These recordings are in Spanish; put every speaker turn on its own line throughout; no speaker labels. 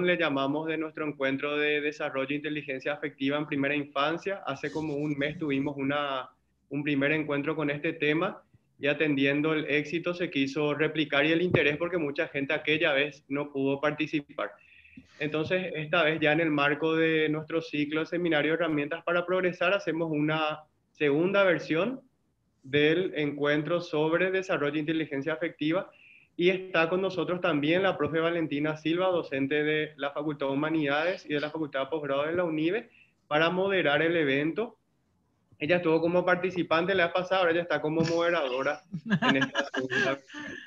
le llamamos de nuestro encuentro de desarrollo de inteligencia afectiva en primera infancia. Hace como un mes tuvimos un primer encuentro con este tema y atendiendo el éxito se quiso replicar y el interés porque mucha gente aquella vez no pudo participar. Entonces, esta vez ya en el marco de nuestro ciclo Seminario de Herramientas para Progresar, hacemos una segunda versión del encuentro sobre desarrollo de inteligencia afectiva y está con nosotros también la profe Valentina Silva, docente de la Facultad de Humanidades y de la Facultad de Posgrado de la UNIBE, para moderar el evento. Ella estuvo como participante la vez pasada, ahora ella está como moderadora en esta segunda versión.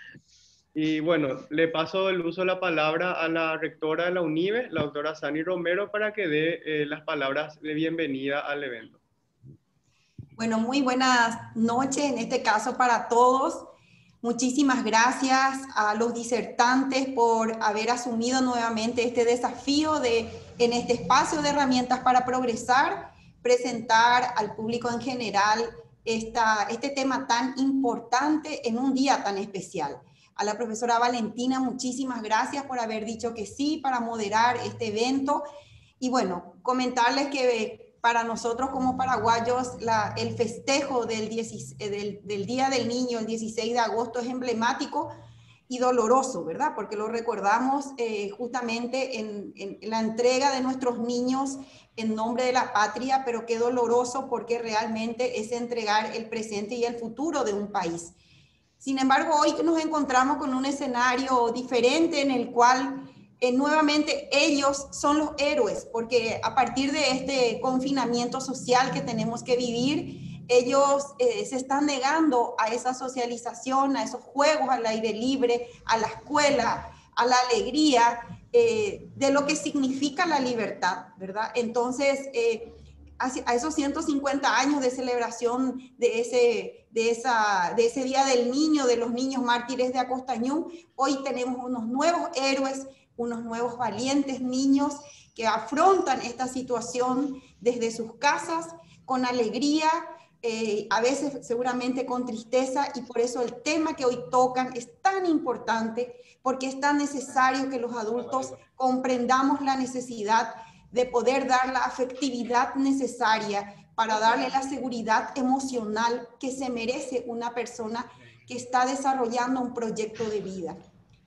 Y bueno, le paso el uso de la palabra a la rectora de la UNIBE, la doctora Sani Romero, para que dé las palabras de bienvenida al evento.
Bueno, muy buenas noches en este caso para todos. Muchísimas gracias a los disertantes por haber asumido nuevamente este desafío de, en este espacio de herramientas para progresar, presentar al público en general este tema tan importante en un día tan especial. A la profesora Valentina, muchísimas gracias por haber dicho que sí para moderar este evento. Y bueno, comentarles que para nosotros como paraguayos el festejo del Día del Niño, el 16 de agosto, es emblemático y doloroso, ¿verdad? Porque lo recordamos justamente en la entrega de nuestros niños en nombre de la patria, pero qué doloroso porque realmente es entregar el presente y el futuro de un país. Sin embargo, hoy nos encontramos con un escenario diferente en el cual nuevamente ellos son los héroes, porque a partir de este confinamiento social que tenemos que vivir, ellos se están negando a esa socialización, a esos juegos al aire libre, a la escuela, a la alegría de lo que significa la libertad, ¿verdad? Entonces, a esos 150 años de celebración de ese Día del Niño, de los niños mártires de Acostañú, hoy tenemos unos nuevos héroes, unos nuevos valientes niños que afrontan esta situación desde sus casas con alegría, a veces seguramente con tristeza, y por eso el tema que hoy tocan es tan importante, porque es tan necesario que los adultos comprendamos la necesidad de poder dar la afectividad necesaria para darle la seguridad emocional que se merece una persona que está desarrollando un proyecto de vida.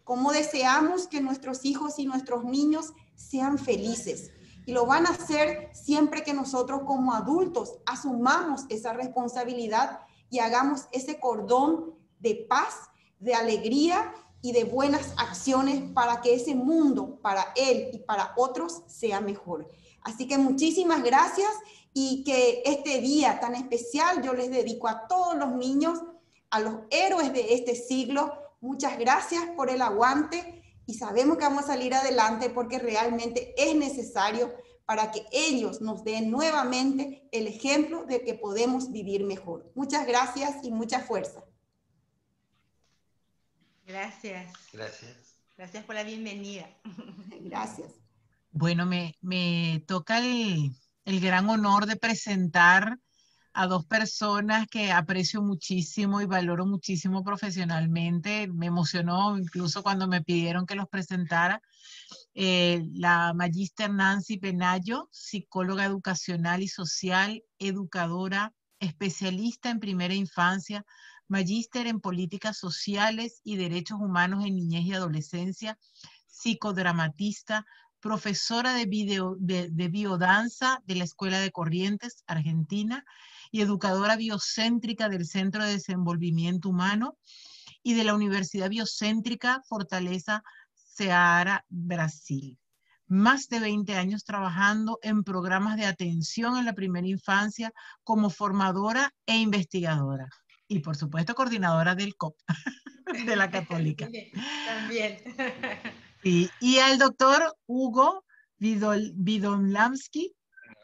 Cómo deseamos que nuestros hijos y nuestros niños sean felices. Y lo van a hacer siempre que nosotros como adultos asumamos esa responsabilidad y hagamos ese cordón de paz, de alegría y de buenas acciones para que ese mundo, para él y para otros, sea mejor. Así que muchísimas gracias y que este día tan especial yo les dedico a todos los niños, a los héroes de este siglo. Muchas gracias por el aguante y sabemos que vamos a salir adelante porque realmente es necesario para que ellos nos den nuevamente el ejemplo de que podemos vivir mejor. Muchas gracias y mucha fuerza.
Gracias.
Gracias.
Gracias por la bienvenida.
Gracias.
Bueno, me toca el gran honor de presentar a dos personas que aprecio muchísimo y valoro muchísimo profesionalmente. Me emocionó incluso cuando me pidieron que los presentara. La magíster Nancy Penayo, psicóloga educacional y social, educadora, especialista en primera infancia, magíster en políticas sociales y derechos humanos en niñez y adolescencia, psicodramatista, profesora de biodanza de la Escuela de Corrientes, Argentina, y educadora biocéntrica del Centro de Desenvolvimiento Humano y de la Universidad Biocéntrica Fortaleza Ceará, Brasil. Más de 20 años trabajando en programas de atención en la primera infancia como formadora e investigadora. Y por supuesto coordinadora del COP, de la Católica.
También.
Sí. Y al doctor Hugo Widomlawski,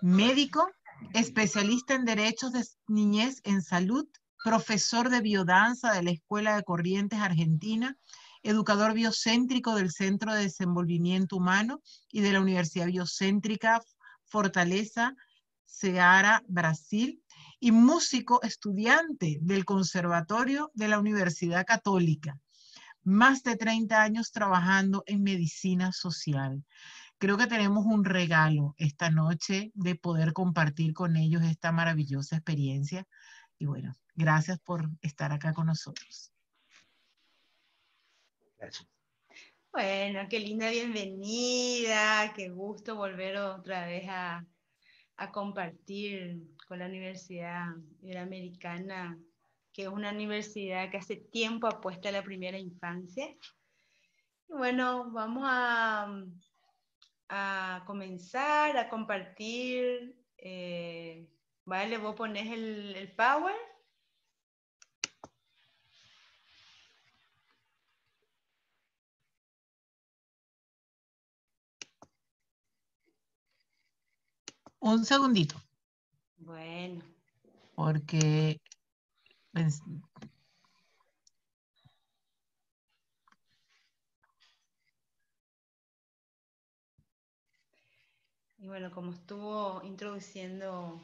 médico, especialista en derechos de niñez en salud, profesor de biodanza de la Escuela de Corrientes Argentina, educador biocéntrico del Centro de Desenvolvimiento Humano y de la Universidad Biocéntrica Fortaleza Ceará, Brasil, y músico estudiante del Conservatorio de la Universidad Católica. Más de 30 años trabajando en medicina social. creo que tenemos un regalo esta noche de poder compartir con ellos esta maravillosa experiencia. Y bueno, gracias por estar acá con nosotros.
Gracias.
Bueno, qué linda bienvenida, qué gusto volver otra vez a compartir con la Universidad Iberoamericana, que es una universidad que hace tiempo apuesta a la primera infancia. Y bueno, vamos a comenzar a compartir. Vale, vos ponés el power.
Un segundito,
Bueno,
porque
y bueno, como estuvo introduciendo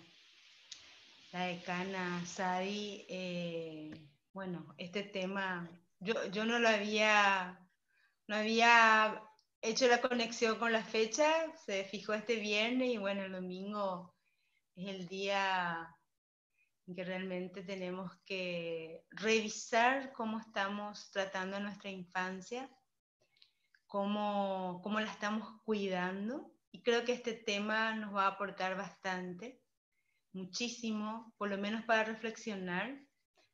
la decana Sadi, bueno, este tema, yo no había hecho la conexión con la fecha, se fijó este viernes y bueno, el domingo es el día en que realmente tenemos que revisar cómo estamos tratando a nuestra infancia, cómo la estamos cuidando, y creo que este tema nos va a aportar bastante, muchísimo, por lo menos para reflexionar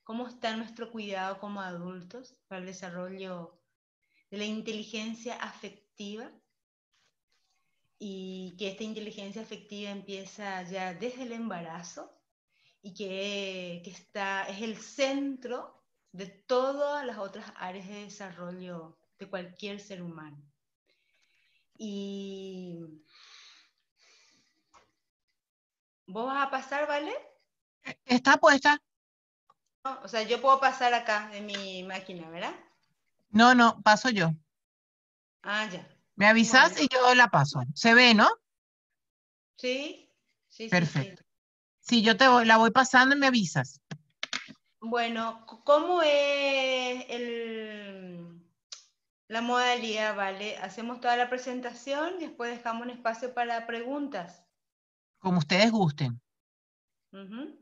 cómo está nuestro cuidado como adultos para el desarrollo de la inteligencia afectiva, y que esta inteligencia afectiva empieza ya desde el embarazo y que es el centro de todas las otras áreas de desarrollo de cualquier ser humano. Y vos vas a pasar, ¿vale?
está puesta.
No, o sea, yo puedo pasar acá en mi máquina, ¿verdad?
No, paso yo.
Ah, ya.
Me avisas
Bueno,
y yo la paso. ¿Se ve, no?
sí, sí, sí,
Perfecto.
sí.
Sí, yo la voy pasando y me avisas.
Bueno, ¿cómo es la modalidad, vale? Hacemos toda la presentación y después dejamos un espacio para preguntas.
Como ustedes gusten.
Ujú.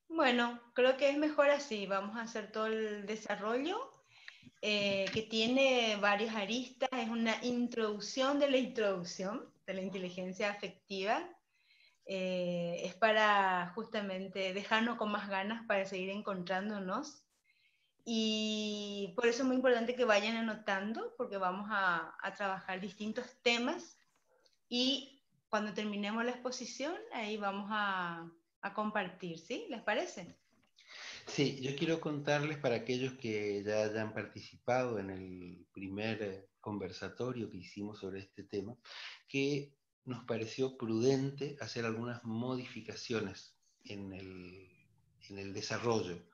Bueno, creo que es mejor así. Vamos a hacer todo el desarrollo que tiene varias aristas. Es una introducción de la introducción de la inteligencia afectiva. Es para justamente dejarnos con más ganas para seguir encontrándonos. Y por eso es muy importante que vayan anotando, porque vamos a trabajar distintos temas. Y cuando terminemos la exposición, ahí vamos a compartir, ¿sí? ¿Les parece?
Sí, yo quiero contarles para aquellos que ya hayan participado en el primer conversatorio que hicimos sobre este tema, que nos pareció prudente hacer algunas modificaciones en el desarrollo,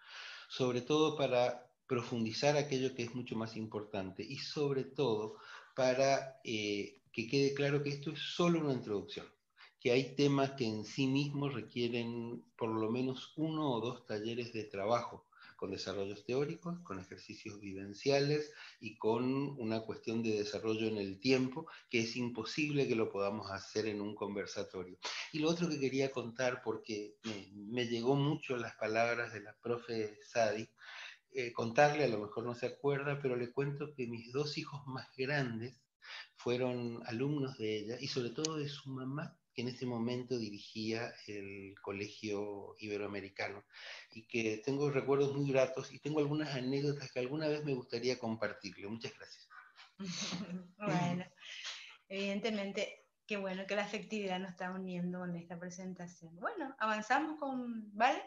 sobre todo para profundizar aquello que es mucho más importante y sobre todo para que quede claro que esto es solo una introducción, que hay temas que en sí mismos requieren por lo menos 1 o 2 talleres de trabajo, con desarrollos teóricos, con ejercicios vivenciales y con una cuestión de desarrollo en el tiempo, que es imposible que lo podamos hacer en un conversatorio. Y lo otro que quería contar, porque me llegó mucho las palabras de la profe Sadi, contarle, a lo mejor no se acuerda, pero le cuento que mis 2 hijos más grandes fueron alumnos de ella y sobre todo de su mamá, que en ese momento dirigía el Colegio Iberoamericano, y que tengo recuerdos muy gratos y tengo algunas anécdotas que alguna vez me gustaría compartirle. Muchas gracias.
Bueno, evidentemente, qué bueno que la afectividad nos está uniendo en esta presentación. Bueno, avanzamos con, ¿vale?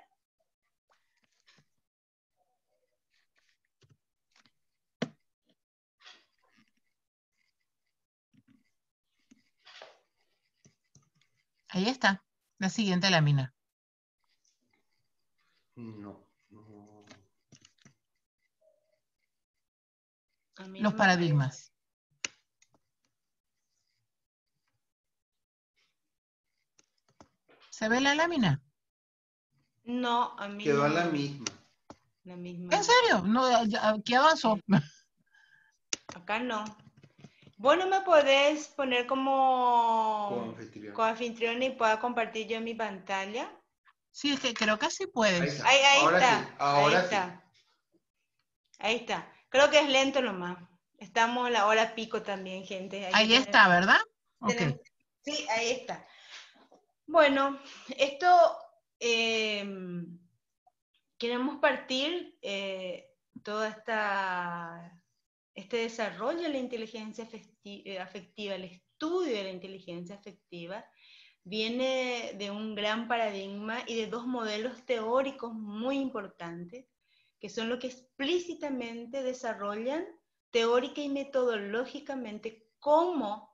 Ahí está, la siguiente lámina.
No.
A mí
Los
no me aparece.
paradigmas. ¿Se ve la lámina?
No, a mí
Quedó
no.
la misma.
La misma.
¿En serio? No, ¿qué avanzó?
Acá no. Vos no me podés poner como
Coanfitrión.
coanfitriona y pueda compartir yo mi pantalla.
Sí, es que creo que sí
Ahí
puedes.
está.
Ahí
Ahora
está,
sí, ahora
ahí
sí.
está. Ahí está. Creo que es lento nomás. Estamos en la hora pico también, gente. Hay que
Ahí
tener-
está, ¿verdad? Ok.
Sí, ahí está. Bueno, esto queremos partir todo este desarrollo de la inteligencia afectiva, el estudio de la inteligencia afectiva, viene de un gran paradigma y de dos modelos teóricos muy importantes, que son los que explícitamente desarrollan teórica y metodológicamente cómo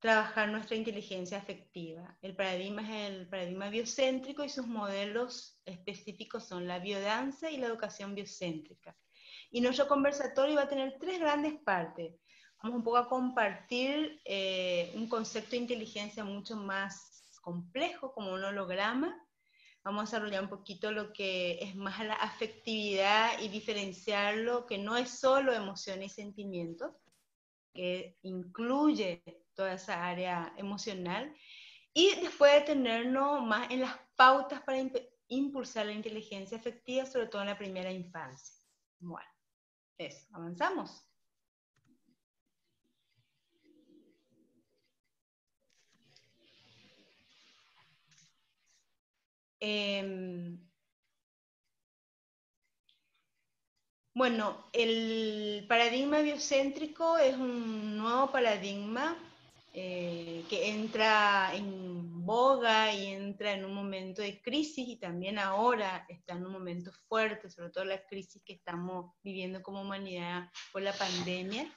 trabajar nuestra inteligencia afectiva. El paradigma es el paradigma biocéntrico y sus modelos específicos son la biodanza y la educación biocéntrica. Y nuestro conversatorio va a tener tres grandes partes. Vamos un poco a compartir un concepto de inteligencia mucho más complejo, como un holograma. Vamos a desarrollar un poquito lo que es más la afectividad y diferenciarlo, que no es solo emociones y sentimientos, que incluye toda esa área emocional, y después detenernos más en las pautas para impulsar la inteligencia afectiva, sobre todo en la primera infancia. Bueno, eso, avanzamos. Bueno, el paradigma biocéntrico es un nuevo paradigma que entra en boga y entra en un momento de crisis, y también ahora está en un momento fuerte, sobre todo la crisis que estamos viviendo como humanidad por la pandemia.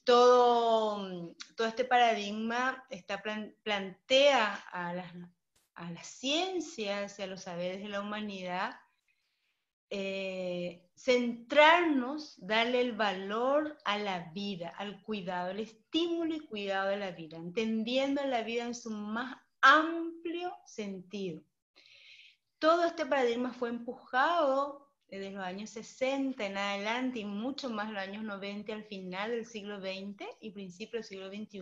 Todo este paradigma plantea a las ciencias y a los saberes de la humanidad centrarnos, darle el valor a la vida, al cuidado, el estímulo y cuidado de la vida, entendiendo la vida en su más amplio sentido. Todo este paradigma fue empujado desde los años 60 en adelante y mucho más los años 90 al final del siglo XX y principio del siglo XXI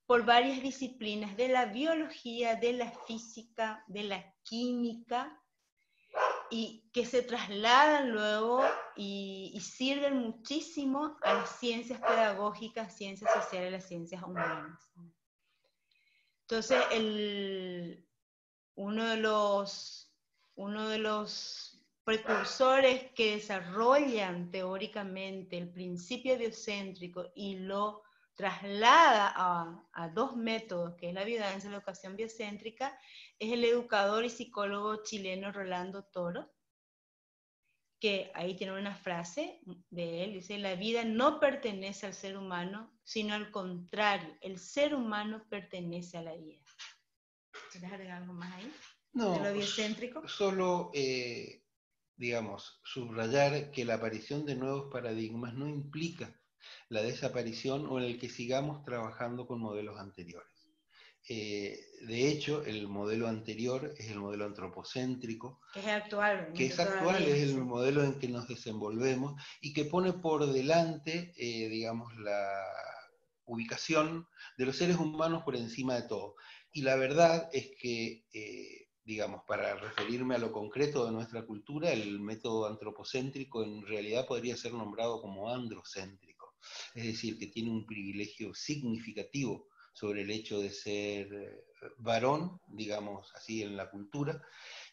por varias disciplinas de la biología, de la física, de la química, y que se trasladan luego y sirven muchísimo a las ciencias pedagógicas, ciencias sociales, las ciencias humanas. Entonces, uno de los precursores que desarrollan teóricamente el principio biocéntrico y lo traslada a dos métodos, que es la biodanza y la educación biocéntrica, es el educador y psicólogo chileno Rolando Toro, que ahí tiene una frase de él, dice: la vida no pertenece al ser humano, sino al contrario, el ser humano pertenece a la vida. ¿Quieres agregar algo más ahí?
No,
¿De lo biocéntrico?
solo, digamos, subrayar que la aparición de nuevos paradigmas no implica la desaparición o en el que sigamos trabajando con modelos anteriores. De hecho, el modelo anterior es el modelo antropocéntrico,
Que es actual.
que es actual, es el modelo en que nos desenvolvemos y que pone por delante, digamos, la ubicación de los seres humanos por encima de todo. Y la verdad es que, digamos, para referirme a lo concreto de nuestra cultura, el método antropocéntrico en realidad podría ser nombrado como androcéntrico, es decir, que tiene un privilegio significativo sobre el hecho de ser varón, digamos así, en la cultura,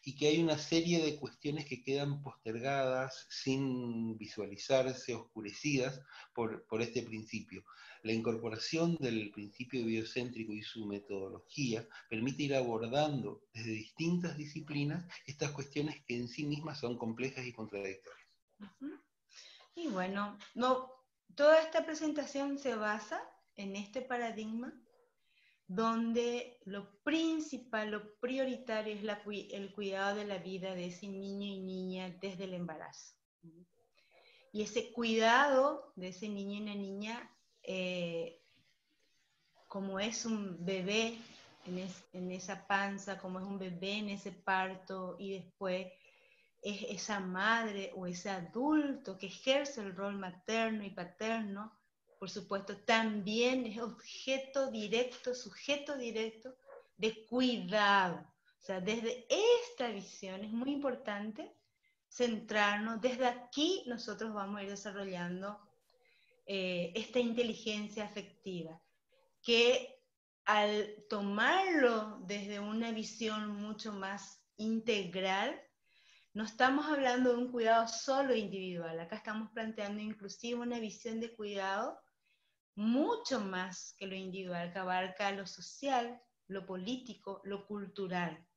y que hay una serie de cuestiones que quedan postergadas, sin visualizarse, oscurecidas por este principio. La incorporación del principio biocéntrico y su metodología permite ir abordando desde distintas disciplinas estas cuestiones que en sí mismas son complejas y contradictorias.
Y bueno, toda esta presentación se basa en este paradigma donde lo principal, lo prioritario es el cuidado de la vida de ese niño y niña desde el embarazo. Y ese cuidado de ese niño y una niña, como es un bebé en esa panza, como es un bebé en ese parto, y después es esa madre o ese adulto que ejerce el rol materno y paterno, por supuesto, también es objeto directo, sujeto directo de cuidado. O sea, desde esta visión es muy importante centrarnos, desde aquí nosotros vamos a ir desarrollando esta inteligencia afectiva, que al tomarlo desde una visión mucho más integral, no estamos hablando de un cuidado solo individual, acá estamos planteando inclusive una visión de cuidado mucho más que lo individual, que abarca lo social, lo político, lo cultural.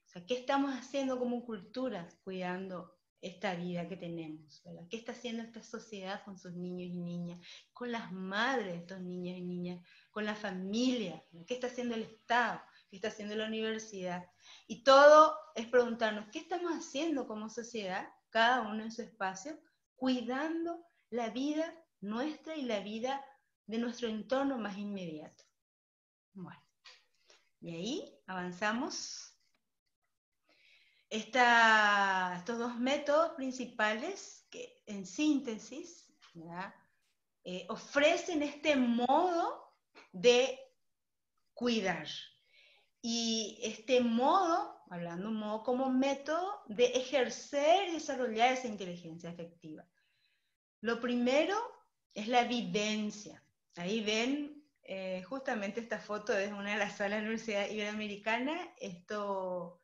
O sea, ¿qué estamos haciendo como cultura cuidando esta vida que tenemos, ¿verdad? ¿Qué está haciendo esta sociedad con sus niños y niñas, con las madres de estos niños y niñas, con la familia? ¿Qué está haciendo el Estado? ¿Qué está haciendo la universidad? Y todo es preguntarnos, ¿qué estamos haciendo como sociedad, cada uno en su espacio, cuidando la vida nuestra y la vida de nuestro entorno más inmediato? Bueno, y ahí avanzamos. Estos dos métodos principales, que en síntesis, ofrecen este modo de cuidar. Y este modo, hablando de un modo como método, de ejercer y desarrollar esa inteligencia afectiva. Lo primero es la vivencia. Ahí ven justamente esta foto desde una de las salas de la Universidad Iberoamericana. Estos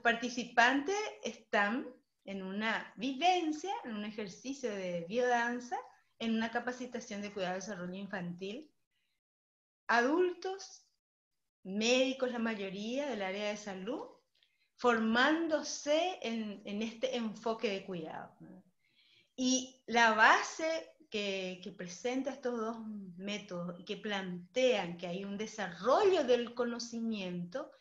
participantes están en una vivencia, en un ejercicio de biodanza, en una capacitación de cuidado y desarrollo infantil. Adultos, médicos, la mayoría del área de salud, formándose en este enfoque de cuidado. Y la base que presenta estos dos métodos y que plantean que hay un desarrollo del conocimiento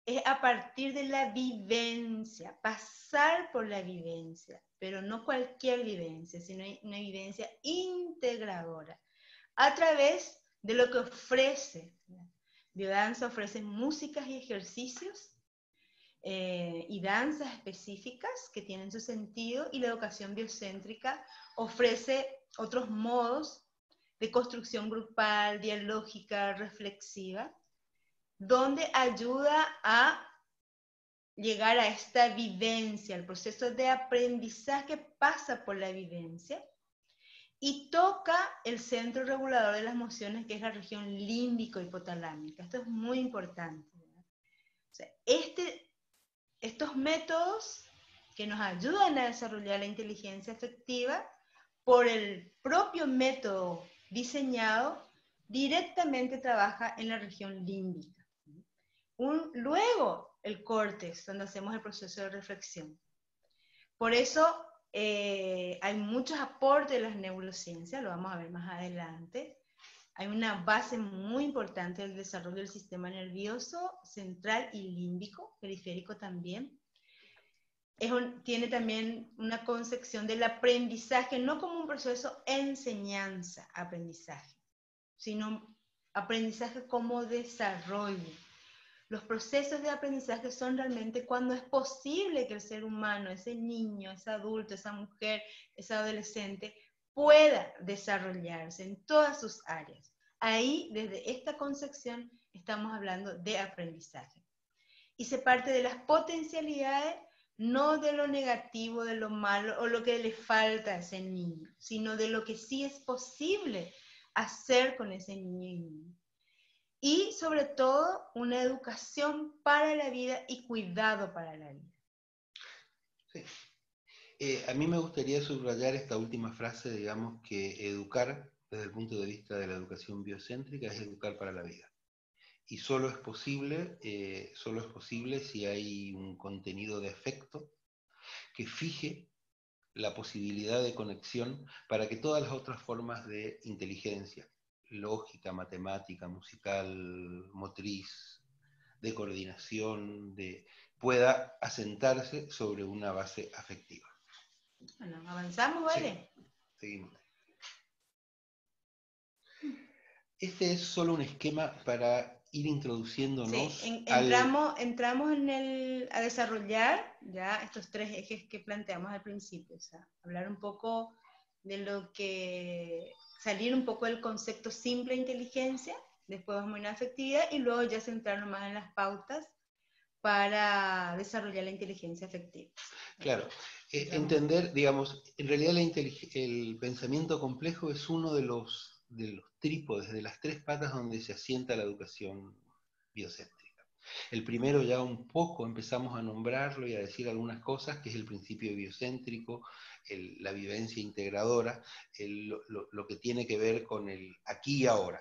es a partir de la vivencia, pasar por la vivencia, pero no cualquier vivencia, sino una vivencia integradora, a través de lo que ofrece. Biodanza ofrece músicas y ejercicios y danzas específicas que tienen su sentido, y la educación biocéntrica ofrece otros modos de construcción grupal, dialógica, reflexiva, donde ayuda a llegar a esta vivencia. El proceso de aprendizaje pasa por la vivencia y toca el centro regulador de las emociones, que es la región límbico-hipotalámica. Esto es muy importante. O sea, estos métodos que nos ayudan a desarrollar la inteligencia afectiva, por el propio método diseñado, directamente trabaja en la región límbica. Luego el córtex, donde hacemos el proceso de reflexión. Por eso hay muchos aportes de las neurociencias, lo vamos a ver más adelante. Hay una base muy importante del desarrollo del sistema nervioso central y límbico, periférico también. Tiene también una concepción del aprendizaje, no como un proceso enseñanza-aprendizaje, sino aprendizaje como desarrollo. Los procesos de aprendizaje son realmente cuando es posible que el ser humano, ese niño, ese adulto, esa mujer, ese adolescente, pueda desarrollarse en todas sus áreas. Ahí, desde esta concepción, estamos hablando de aprendizaje. Y se parte de las potencialidades, no de lo negativo, de lo malo o lo que le falta a ese niño, sino de lo que sí es posible hacer con ese niño y niña. Y sobre todo, una educación para la vida y cuidado para la vida.
Sí. A mí me gustaría subrayar esta última frase, digamos, que educar, desde el punto de vista de la educación biocéntrica, es educar para la vida. Y solo es posible si hay un contenido de afecto que fije la posibilidad de conexión para que todas las otras formas de inteligencia, lógica, matemática, musical, motriz, de coordinación, pueda asentarse sobre una base afectiva.
Bueno, avanzamos, ¿vale?
Sí, seguimos. Este es solo un esquema para ir introduciéndonos.
Sí, entramos a desarrollar ya estos tres ejes que planteamos al principio. O sea, hablar un poco de lo que salir un poco del concepto simple de inteligencia, después vamos a ir a afectividad y luego ya centrarnos más en las pautas para desarrollar la inteligencia afectiva.
Claro, entender, digamos, en realidad el pensamiento complejo es uno de los trípodes, de las tres patas donde se asienta la educación biocéntrica. El primero ya un poco empezamos a nombrarlo y a decir algunas cosas, que es el principio biocéntrico, la vivencia integradora, lo que tiene que ver con el aquí y ahora.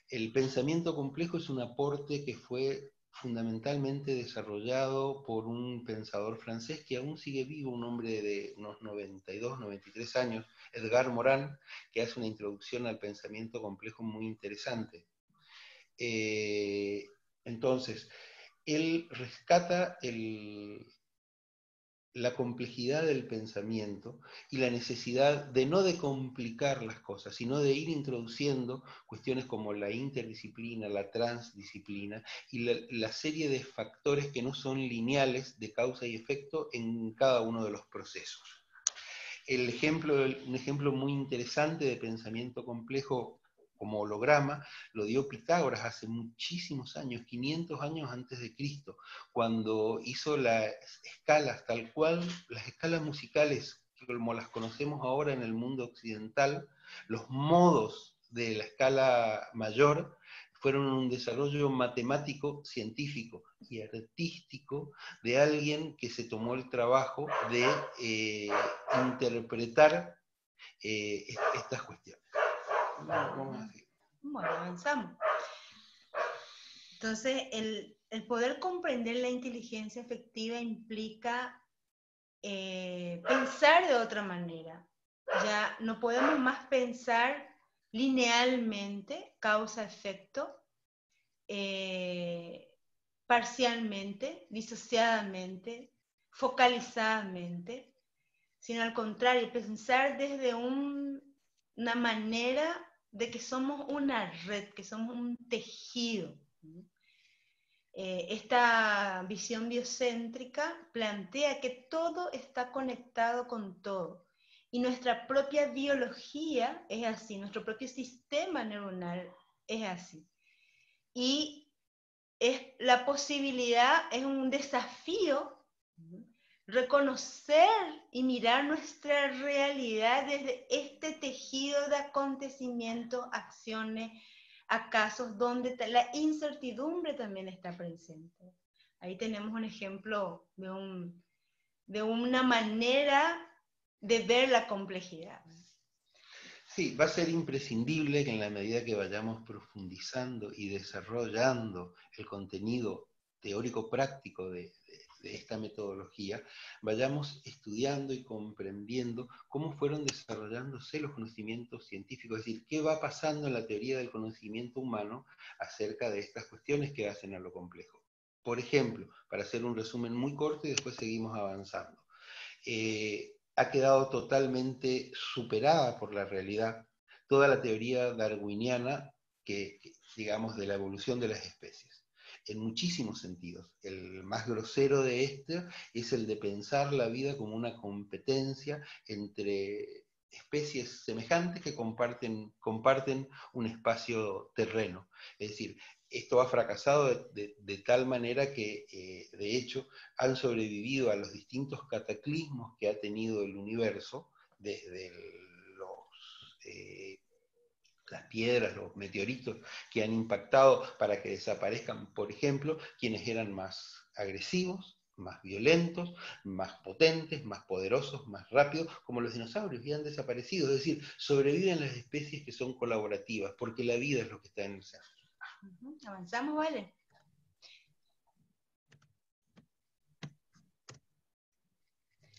El pensamiento complejo es un aporte que fue fundamentalmente desarrollado por un pensador francés que aún sigue vivo, un hombre de unos 92, 93 años, Edgar Morin, que hace una introducción al pensamiento complejo muy interesante. Entonces, él rescata la complejidad del pensamiento y la necesidad de no de complicar las cosas, sino de ir introduciendo cuestiones como la interdisciplina, la transdisciplina y la serie de factores que no son lineales de causa y efecto en cada uno de los procesos. Un ejemplo muy interesante de pensamiento complejo como holograma lo dio Pitágoras hace muchísimos años, 500 años antes de Cristo, cuando hizo las escalas tal cual, las escalas musicales como las conocemos ahora en el mundo occidental, los modos de la escala mayor fueron un desarrollo matemático, científico y artístico de alguien que se tomó el trabajo de interpretar estas cuestiones.
Bueno, avanzamos. Entonces, el poder comprender la inteligencia afectiva implica pensar de otra manera. Ya no podemos más pensar linealmente, causa-efecto, parcialmente, disociadamente, focalizadamente, sino al contrario, pensar desde una manera de que somos una red, que somos un tejido. Esta visión biocéntrica plantea que todo está conectado con todo. Y nuestra propia biología es así, nuestro propio sistema neuronal es así. Y la posibilidad, es un desafío reconocer y mirar nuestra realidad desde este tejido de acontecimientos, acciones, a casos donde la incertidumbre también está presente. Ahí tenemos un ejemplo de una manera de ver la complejidad.
Sí, va a ser imprescindible que en la medida que vayamos profundizando y desarrollando el contenido teórico-práctico de esta metodología, vayamos estudiando y comprendiendo cómo fueron desarrollándose los conocimientos científicos, es decir, qué va pasando en la teoría del conocimiento humano acerca de estas cuestiones que hacen a lo complejo. Por ejemplo, para hacer un resumen muy corto y después seguimos avanzando. Ha quedado totalmente superada por la realidad toda la teoría darwiniana digamos, de la evolución de las especies. En muchísimos sentidos. El más grosero de este es el de pensar la vida como una competencia entre especies semejantes que comparten un espacio terreno. Es decir, esto ha fracasado de tal manera que, de hecho, han sobrevivido a los distintos cataclismos que ha tenido el universo, desde las piedras, los meteoritos que han impactado para que desaparezcan, por ejemplo, quienes eran más agresivos, más violentos, más potentes, más poderosos, más rápidos, como los dinosaurios, y han desaparecido. Es decir, sobreviven las especies que son colaborativas, porque la vida es lo que está en el centro.
Avanzamos, ¿vale?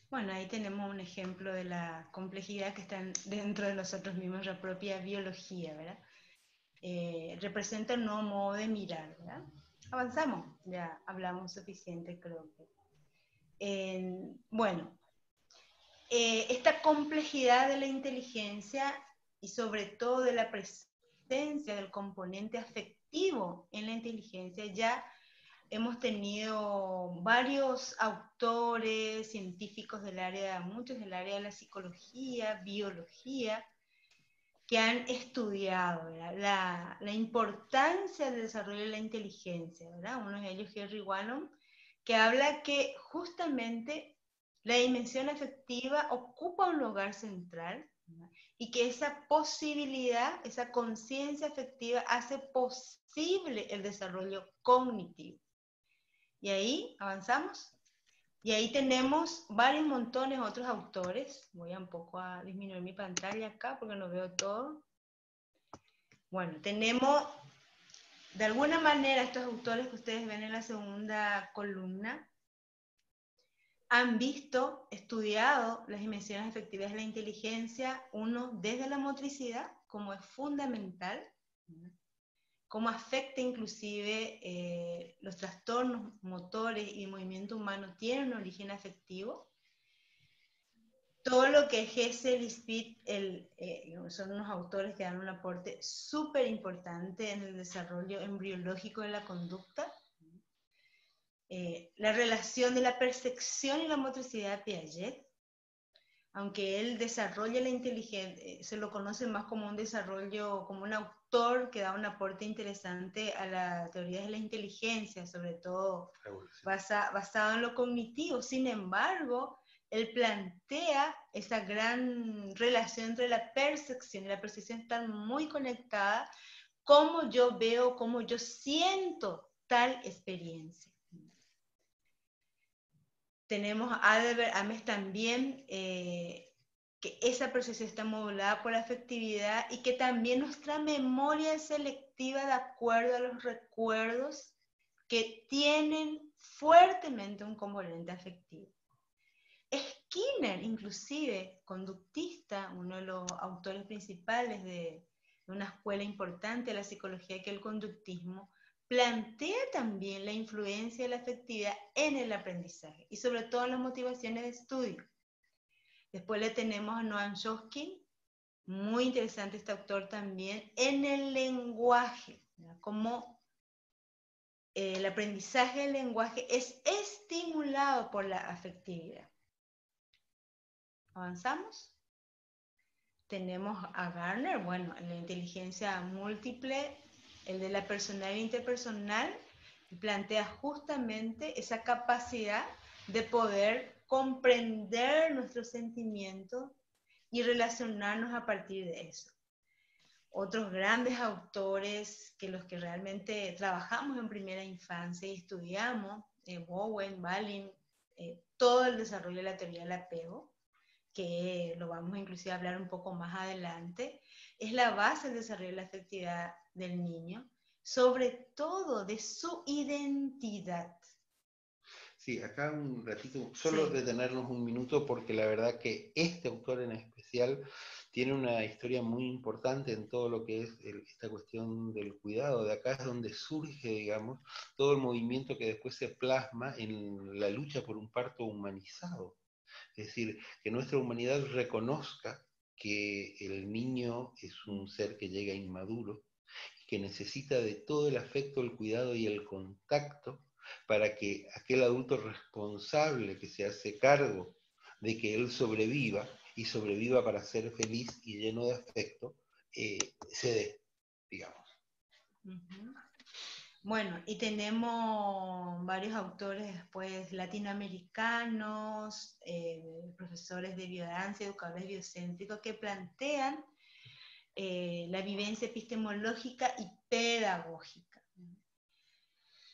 Bueno, ahí tenemos un ejemplo de la complejidad que está dentro de nosotros mismos, la propia biología, ¿verdad? Representa un nuevo modo de mirar, ¿verdad? Avanzamos, ya hablamos suficiente, creo que. Bueno, esta complejidad de la inteligencia y sobre todo de la presencia del componente afectivo en la inteligencia, ya hemos tenido varios autores, científicos muchos del área de la psicología, biología, que han estudiado, ¿verdad?, la importancia del desarrollo de la inteligencia, ¿verdad? Uno de ellos, Henry Wallum, que habla que justamente la dimensión afectiva ocupa un lugar central, ¿verdad?, y que esa posibilidad, esa conciencia afectiva hace posible el desarrollo cognitivo. Y ahí avanzamos. Y ahí tenemos varios montones de otros autores. Voy un poco a disminuir mi pantalla acá porque no veo todo. Bueno, tenemos de alguna manera estos autores que ustedes ven en la segunda columna han visto, estudiado las dimensiones afectivas de la inteligencia, uno desde la motricidad, como es fundamental, cómo afecta inclusive los trastornos motores y movimiento humano tienen un origen afectivo. Todo lo que Hessel y Speed son unos autores que dan un aporte súper importante en el desarrollo embriológico de la conducta. La relación de la percepción y la motricidad de Piaget, aunque él desarrolla la inteligencia, se lo conoce más como un desarrollo, como un autor que da un aporte interesante a la teoría de la inteligencia, sobre todo basado en lo cognitivo. Sin embargo, él plantea esa gran relación entre la percepción y la percepción están muy conectadas, cómo yo veo, cómo yo siento tal experiencia. Tenemos a Adler Ames también, que esa percepción está modulada por la afectividad y que también nuestra memoria es selectiva de acuerdo a los recuerdos que tienen fuertemente un componente afectivo. Skinner, inclusive, conductista, uno de los autores principales de una escuela importante de la psicología que es el conductismo, plantea también la influencia de la afectividad en el aprendizaje y sobre todo en las motivaciones de estudio. Después le tenemos a Noam Chomsky, muy interesante este autor también, en el lenguaje, ¿verdad?, como el aprendizaje del lenguaje es estimulado por la afectividad. ¿Avanzamos? Tenemos a Gardner, bueno, en la inteligencia múltiple, el de la personal e interpersonal, plantea justamente esa capacidad de poder comprender nuestros sentimientos y relacionarnos a partir de eso. Otros grandes autores que los que realmente trabajamos en primera infancia y estudiamos, Bowen, Balin, todo el desarrollo de la teoría del apego, que lo vamos a inclusive a hablar un poco más adelante, es la base del desarrollo de la afectividad del niño, sobre todo de su identidad.
Sí, acá un ratito, solo detenernos un minuto, porque la verdad que este autor en especial tiene una historia muy importante en todo lo que es esta cuestión del cuidado. De acá es donde surge, digamos, todo el movimiento que después se plasma en la lucha por un parto humanizado. Es decir, que nuestra humanidad reconozca que el niño es un ser que llega inmaduro, que necesita de todo el afecto, el cuidado y el contacto para que aquel adulto responsable que se hace cargo de que él sobreviva, y sobreviva para ser feliz y lleno de afecto, se dé, digamos.
Uh-huh. Bueno, y tenemos varios autores después latinoamericanos, profesores de biodanza, educadores biocéntricos, que plantean la vivencia epistemológica y pedagógica,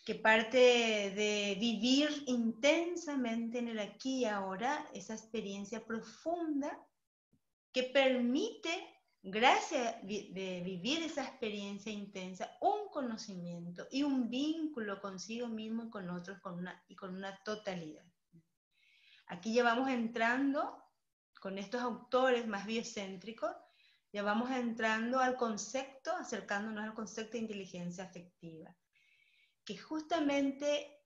que parte de vivir intensamente en el aquí y ahora, esa experiencia profunda que permite, gracias de vivir esa experiencia intensa, un conocimiento y un vínculo consigo mismo y con otros con una totalidad. Aquí ya vamos entrando, con estos autores más biocéntricos, ya vamos entrando al concepto, acercándonos al concepto de inteligencia afectiva, que justamente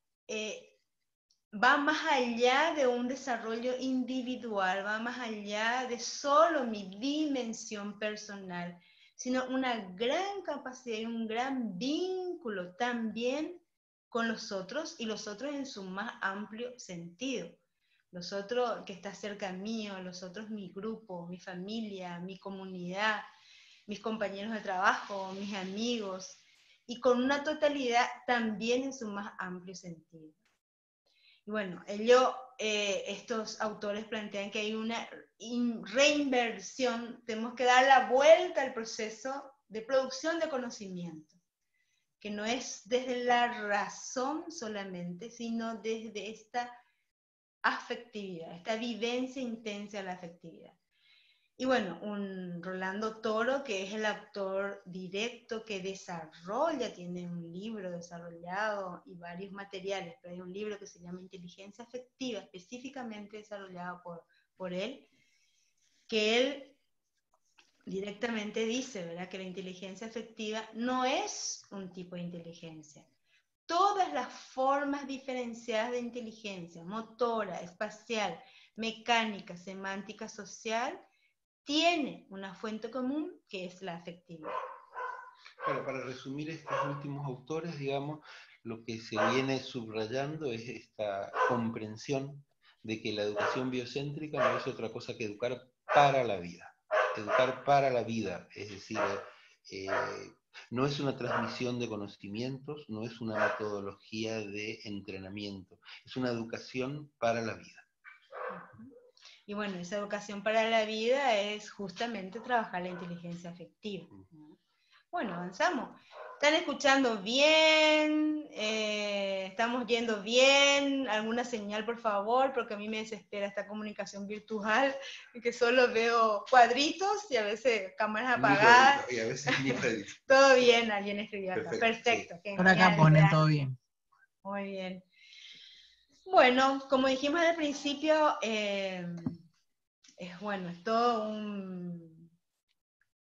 va más allá de un desarrollo individual, va más allá de solo mi dimensión personal, sino una gran capacidad y un gran vínculo también con los otros, y los otros en su más amplio sentido. Los otros que está cerca mío, los otros mi grupo, mi familia, mi comunidad, mis compañeros de trabajo, mis amigos, y con una totalidad también en su más amplio sentido. Y bueno, estos autores plantean que hay una reinversión, tenemos que dar la vuelta al proceso de producción de conocimiento, que no es desde la razón solamente, sino desde esta afectividad, esta vivencia intensa de la afectividad. Y bueno, un Rolando Toro, que es el autor directo que desarrolla, tiene un libro desarrollado y varios materiales, pero hay un libro que se llama Inteligencia Afectiva, específicamente desarrollado por él, que él directamente dice, ¿verdad?, que la inteligencia afectiva no es un tipo de inteligencia. Todas las formas diferenciadas de inteligencia, motora, espacial, mecánica, semántica, social, tiene una fuente común que es la afectividad.
Bueno, para resumir estos últimos autores, digamos, lo que se viene subrayando es esta comprensión de que la educación biocéntrica no es otra cosa que educar para la vida. Educar para la vida, es decir, no es una transmisión de conocimientos, no es una metodología de entrenamiento, es una educación para la vida.
Y bueno, esa educación para la vida es justamente trabajar la inteligencia afectiva. Bueno, avanzamos. ¿Están escuchando bien? ¿Estamos yendo bien? ¿Alguna señal, por favor? Porque a mí me desespera esta comunicación virtual, que solo veo cuadritos y a veces cámaras apagadas.
Y a veces ni cuadritos.
Todo bien, alguien escribió acá. Perfecto.
Sí.
Por acá ponen todo bien.
Muy bien. Bueno, como dijimos al principio, es todo un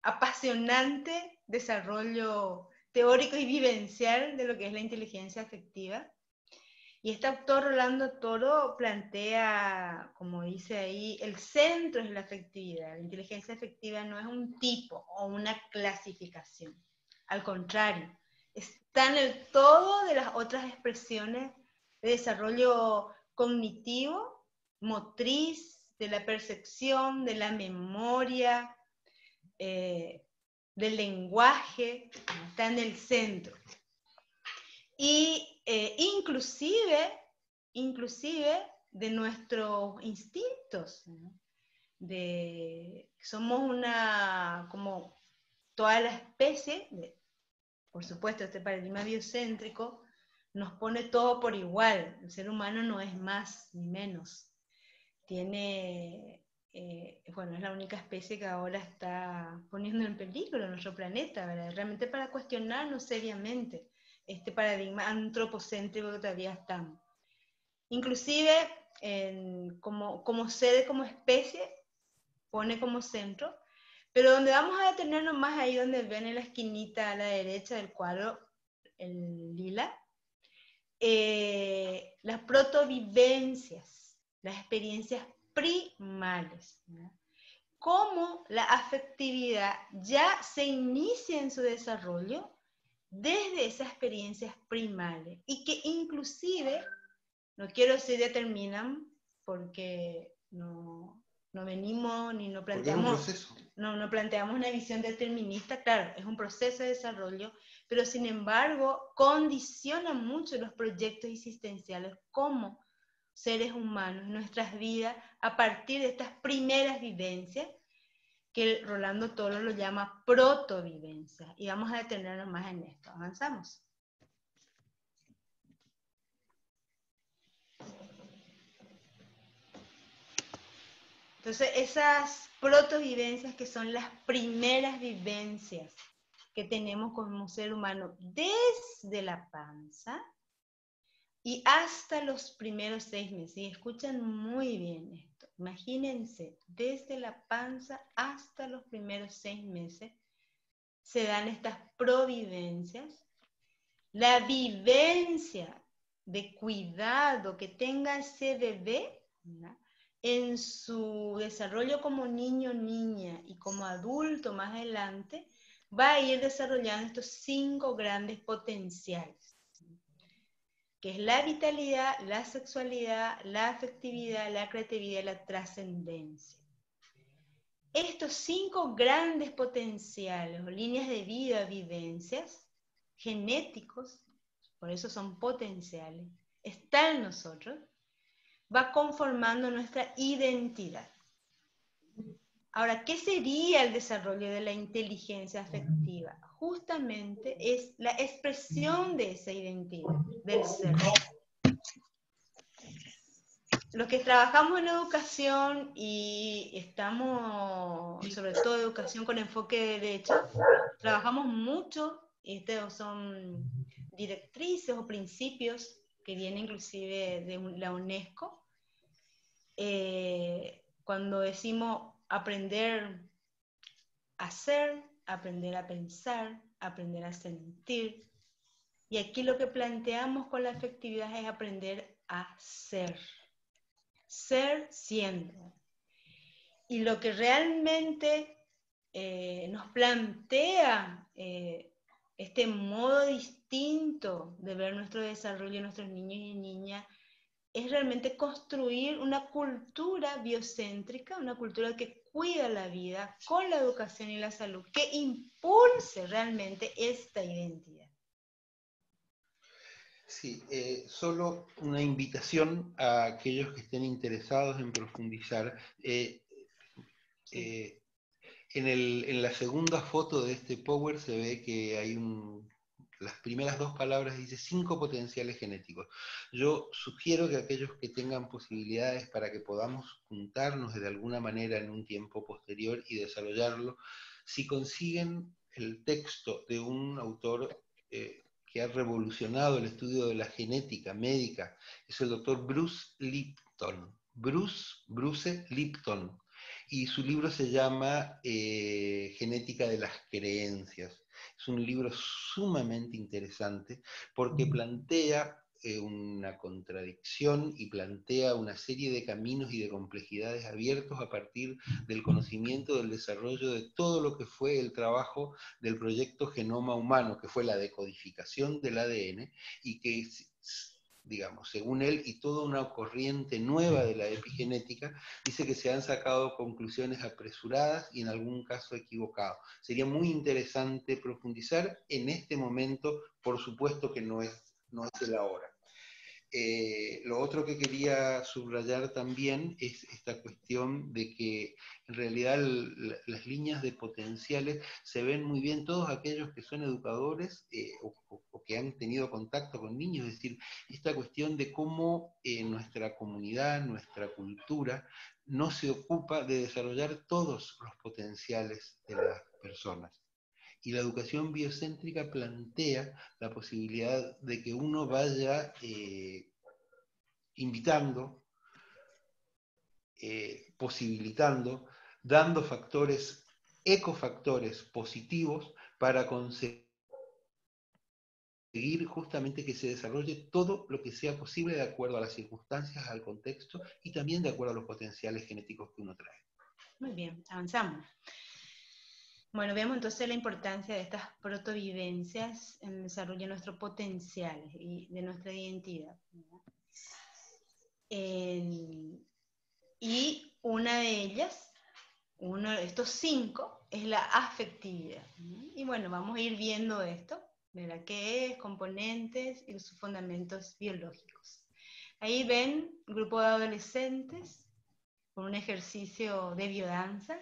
apasionante desarrollo teórico y vivencial de lo que es la inteligencia afectiva. Y este autor, Rolando Toro, plantea, como dice ahí, el centro es la afectividad. La inteligencia afectiva no es un tipo o una clasificación. Al contrario, está en el todo de las otras expresiones de desarrollo cognitivo, motriz, de la percepción, de la memoria, del lenguaje, está en el centro. Y inclusive de nuestros instintos, ¿no? Somos como toda la especie, por supuesto este paradigma biocéntrico nos pone todo por igual, el ser humano no es más ni menos, es la única especie que ahora está poniendo en peligro nuestro planeta, ¿verdad? Realmente para cuestionarnos seriamente este paradigma antropocéntrico que todavía estamos. Inclusive, como sede, como especie, pone como centro, pero donde vamos a detenernos más ahí donde ven en la esquinita a la derecha del cuadro, el lila, las protovivencias, las experiencias primales, ¿no? Cómo la afectividad ya se inicia en su desarrollo desde esas experiencias primales y que inclusive, no quiero decir determinan, porque no venimos ni no planteamos, no planteamos una visión determinista, claro, es un proceso de desarrollo, pero sin embargo condiciona mucho los proyectos existenciales como seres humanos, nuestras vidas, a partir de estas primeras vivencias, que Rolando Toro lo llama protovivencias. Y vamos a detenernos más en esto. Avanzamos. Entonces, esas protovivencias que son las primeras vivencias que tenemos como ser humano desde la panza y hasta los primeros 6 meses. Y escuchan muy bien esto. Imagínense, desde la panza hasta los primeros 6 meses se dan estas provivencias. La vivencia de cuidado que tenga ese bebé, ¿no?, en su desarrollo como niño, niña y como adulto más adelante, va a ir desarrollando estos 5 grandes potenciales, que es la vitalidad, la sexualidad, la afectividad, la creatividad y la trascendencia. estos 5 grandes potenciales o líneas de vida, vivencias, genéticos, por eso son potenciales, están en nosotros, va conformando nuestra identidad. Ahora, ¿qué sería el desarrollo de la inteligencia afectiva? Justamente es la expresión de esa identidad, del ser. Los que trabajamos en educación y estamos, sobre todo educación con enfoque de derecho, trabajamos mucho, y estos son directrices o principios que vienen inclusive de la UNESCO, cuando decimos aprender a ser, aprender a pensar, aprender a sentir. Y aquí lo que planteamos con la afectividad es aprender a ser. Ser siendo. Y lo que realmente nos plantea este modo distinto de ver nuestro desarrollo, nuestros niños y niñas, es realmente construir una cultura biocéntrica, una cultura que cuida la vida con la educación y la salud, que impulse realmente esta identidad.
Sí, solo una invitación a aquellos que estén interesados en profundizar.
Sí.
En la segunda foto de este Power se ve que hay las primeras 2 palabras dice 5 potenciales genéticos. Yo sugiero que aquellos que tengan posibilidades para que podamos juntarnos de alguna manera en un tiempo posterior y desarrollarlo, si consiguen el texto de un autor que ha revolucionado el estudio de la genética médica, es el doctor Bruce Lipton. Bruce Lipton. Y su libro se llama Genética de las Creencias. Es un libro sumamente interesante porque plantea una contradicción y plantea una serie de caminos y de complejidades abiertos a partir del conocimiento del desarrollo de todo lo que fue el trabajo del proyecto Genoma Humano, que fue la decodificación del ADN y que, digamos, según él y toda una corriente nueva de la epigenética, dice que se han sacado conclusiones apresuradas y en algún caso equivocadas. Sería muy interesante profundizar en este momento, por supuesto que no es el ahora. Lo otro que quería subrayar también es esta cuestión de que en realidad las líneas de potenciales se ven muy bien todos aquellos que son educadores o que han tenido contacto con niños, es decir, esta cuestión de cómo nuestra comunidad, nuestra cultura, no se ocupa de desarrollar todos los potenciales de las personas. Y la educación biocéntrica plantea la posibilidad de que uno vaya invitando, posibilitando, dando factores, ecofactores positivos para conseguir justamente que se desarrolle todo lo que sea posible de acuerdo a las circunstancias, al contexto y también de acuerdo a los potenciales genéticos que uno trae.
Muy bien, avanzamos. Bueno, vemos entonces la importancia de estas protovivencias en el desarrollo de nuestros potenciales y de nuestra identidad. Y una de ellas, uno de estos 5, es la afectividad. Y bueno, vamos a ir viendo esto, ¿verdad? ¿Qué es? Componentes y sus fundamentos biológicos. Ahí ven un grupo de adolescentes con un ejercicio de biodanza,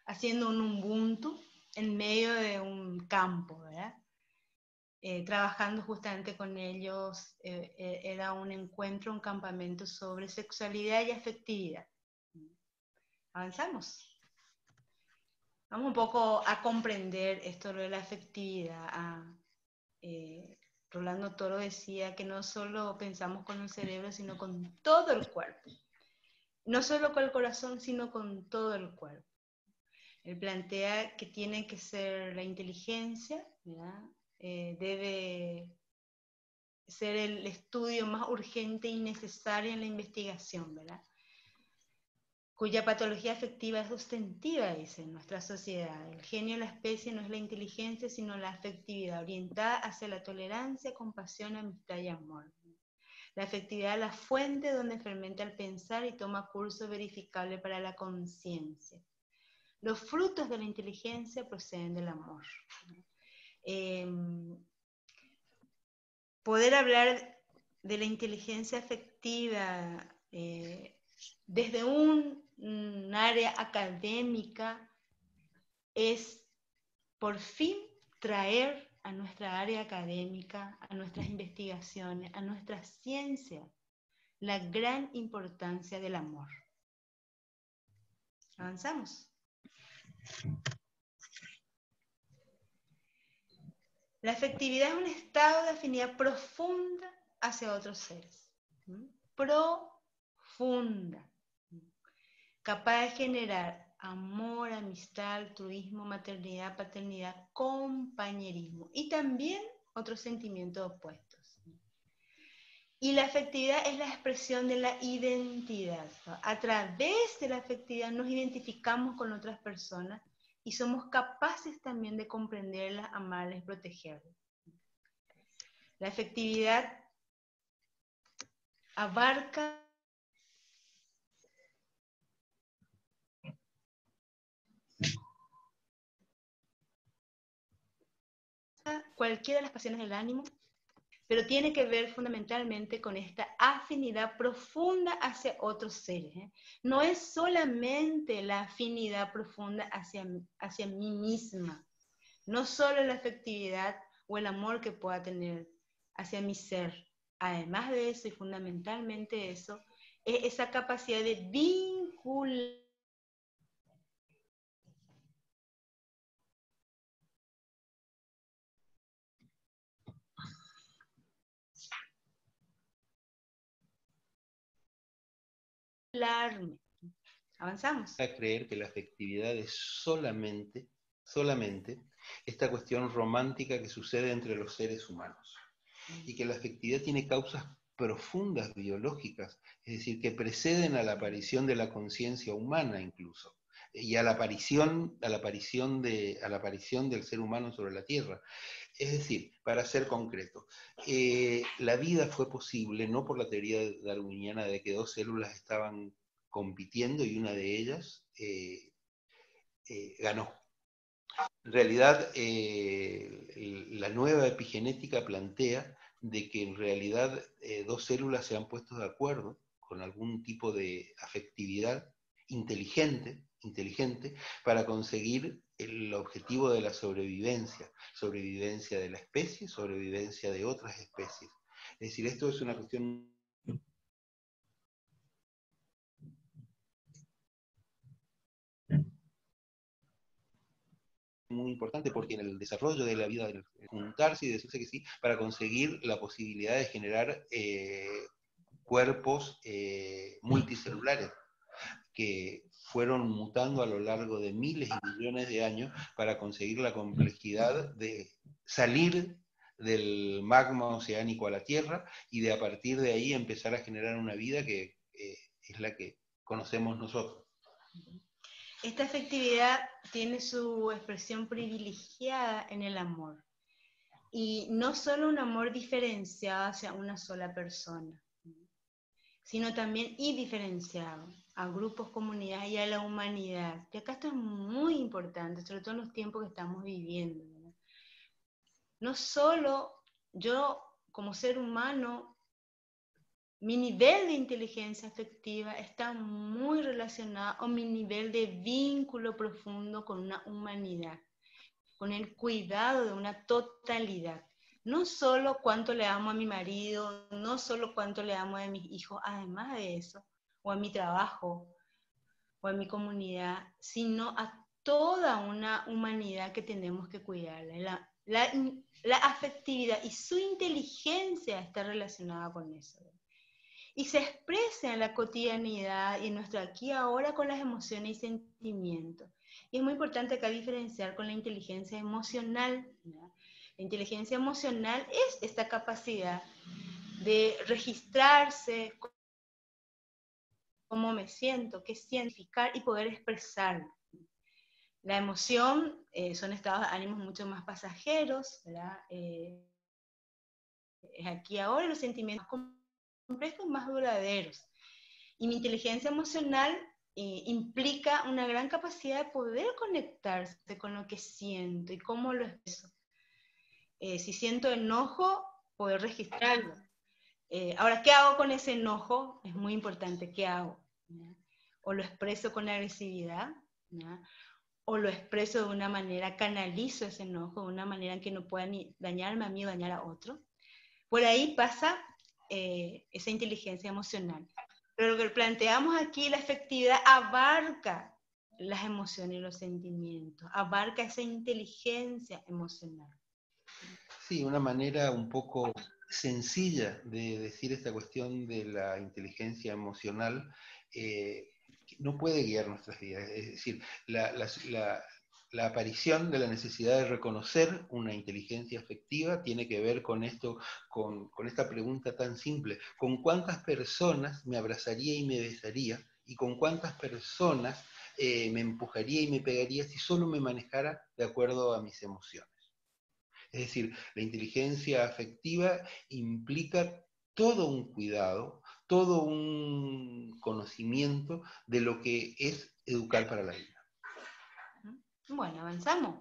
haciendo un Ubuntu en medio de un campo, ¿verdad? Trabajando justamente con ellos, era un encuentro, un campamento sobre sexualidad y afectividad. Avanzamos. Vamos un poco a comprender esto de la afectividad. Rolando Toro decía que no solo pensamos con el cerebro, sino con todo el cuerpo. No solo con el corazón, sino con todo el cuerpo. Él plantea que tiene que ser la inteligencia, ¿verdad? Debe ser el estudio más urgente y necesario en la investigación, ¿verdad? Cuya patología afectiva es sustantiva, dice, en nuestra sociedad. El genio de la especie no es la inteligencia, sino la afectividad, orientada hacia la tolerancia, compasión, amistad y amor. La afectividad es la fuente donde fermenta el pensar y toma curso verificable para la conciencia. Los frutos de la inteligencia proceden del amor. Poder hablar de la inteligencia afectiva desde un área académica es por fin traer a nuestra área académica, a nuestras investigaciones, a nuestra ciencia, la gran importancia del amor. Avanzamos. La afectividad es un estado de afinidad profunda hacia otros seres. Profunda. Capaz de generar amor, amistad, altruismo, maternidad, paternidad, compañerismo y también otros sentimientos opuestos. Y la afectividad es la expresión de la identidad. A través de la afectividad nos identificamos con otras personas y somos capaces también de comprenderlas, amarlas y protegerlas. La afectividad abarca cualquiera de las pasiones del ánimo, pero tiene que ver fundamentalmente con esta afinidad profunda hacia otros seres. No es solamente la afinidad profunda hacia mí misma, no solo la afectividad o el amor que pueda tener hacia mi ser. Además de eso, y fundamentalmente eso, es esa capacidad de vincular Avanzamos.
A creer que la afectividad es solamente esta cuestión romántica que sucede entre los seres humanos. Y que la afectividad tiene causas profundas biológicas, es decir, que preceden a la aparición de la conciencia humana incluso, y a la aparición del ser humano sobre la Tierra. Es decir, para ser concreto, la vida fue posible no por la teoría darwiniana de que dos células estaban compitiendo y una de ellas ganó. En realidad, la nueva epigenética plantea de que en realidad dos células se han puesto de acuerdo con algún tipo de afectividad inteligente para conseguir el objetivo de la sobrevivencia de la especie, sobrevivencia de otras especies. Es decir, esto es una cuestión muy importante, porque en el desarrollo de la vida, el juntarse y decirse que sí, para conseguir la posibilidad de generar cuerpos multicelulares que fueron mutando a lo largo de miles y millones de años para conseguir la complejidad de salir del magma oceánico a la Tierra y de a partir de ahí empezar a generar una vida que es la que conocemos nosotros.
Esta afectividad tiene su expresión privilegiada en el amor. Y no solo un amor diferenciado hacia una sola persona, sino también indiferenciado a grupos, comunidades y a la humanidad. Y acá esto es muy importante, sobre todo en los tiempos que estamos viviendo, ¿verdad? No solo yo como ser humano, mi nivel de inteligencia afectiva está muy relacionado a mi nivel de vínculo profundo con una humanidad, con el cuidado de una totalidad. No solo cuánto le amo a mi marido, no solo cuánto le amo a mis hijos, además de eso, o a mi trabajo, o a mi comunidad, sino a toda una humanidad que tenemos que cuidarla. La afectividad y su inteligencia está relacionada con eso. Y se expresa en la cotidianidad y en nuestro aquí y ahora con las emociones y sentimientos. Y es muy importante acá diferenciar con la inteligencia emocional, ¿no? La inteligencia emocional es esta capacidad de registrarse cómo me siento, qué significar y poder expresarlo. La emoción son estados de ánimos mucho más pasajeros, ¿verdad? Es aquí y ahora, los sentimientos complejos más duraderos. Y mi inteligencia emocional implica una gran capacidad de poder conectarse con lo que siento y cómo lo expreso. Si siento enojo, poder registrarlo. Ahora, ¿qué hago con ese enojo? Es muy importante, ¿qué hago? ¿Ya? O lo expreso con agresividad, ¿ya? O lo expreso de una manera, canalizo ese enojo de una manera en que no pueda ni dañarme a mí o dañar a otro. Por ahí pasa esa inteligencia emocional. Pero lo que planteamos aquí, la afectividad abarca las emociones y los sentimientos, abarca esa inteligencia emocional.
Sí, una manera un poco sencilla de decir esta cuestión de la inteligencia emocional no puede guiar nuestras vidas. Es decir, la aparición de la necesidad de reconocer una inteligencia afectiva tiene que ver con esto, con esta pregunta tan simple: ¿con cuántas personas me abrazaría y me besaría? ¿Y con cuántas personas me empujaría y me pegaría si solo me manejara de acuerdo a mis emociones? Es decir, la inteligencia afectiva implica todo un cuidado, todo un conocimiento de lo que es educar para la vida.
Bueno, avanzamos,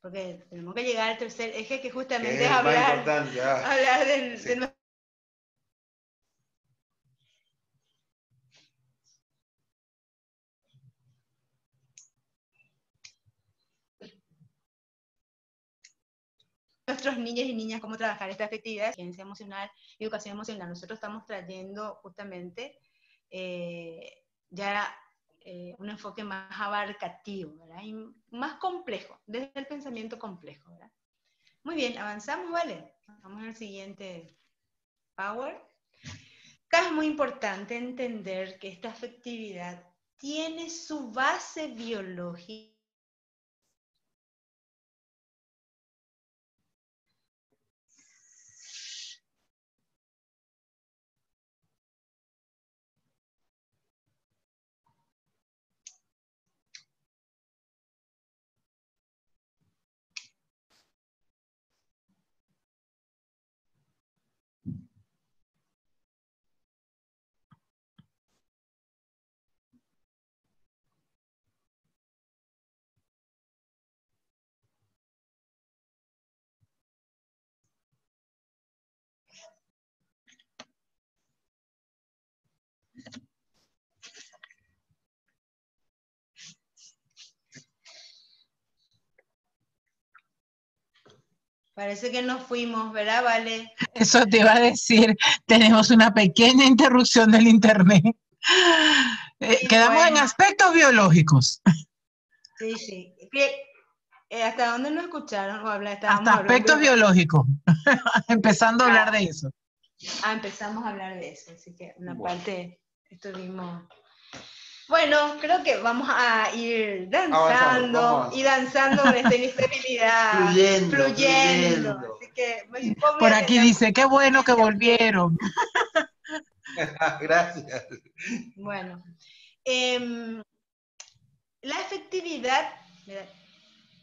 porque tenemos que llegar al tercer eje, que justamente
que es
hablar
sí.
de nuestros niños y niñas, cómo trabajar esta afectividad, ciencia emocional, educación emocional. Nosotros estamos trayendo justamente un enfoque más abarcativo, ¿verdad? Y más complejo, desde el pensamiento complejo, ¿verdad? Muy bien, avanzamos, ¿vale? Vamos al siguiente power. Acá es muy importante entender que esta afectividad tiene su base biológica. Parece que nos fuimos, ¿verdad, Vale?
Eso te iba a decir, tenemos una pequeña interrupción del internet. Quedamos en aspectos biológicos.
Sí, sí. ¿Hasta dónde nos escucharon?
Hasta aspectos biológicos. Empezando a hablar de eso.
Empezamos a hablar de eso, así que una parte estuvimos... Bueno, creo que vamos a ir danzando y danzando con esta inestabilidad, fluyendo. Así que
por aquí dice, qué bueno que volvieron.
Gracias.
Bueno, la afectividad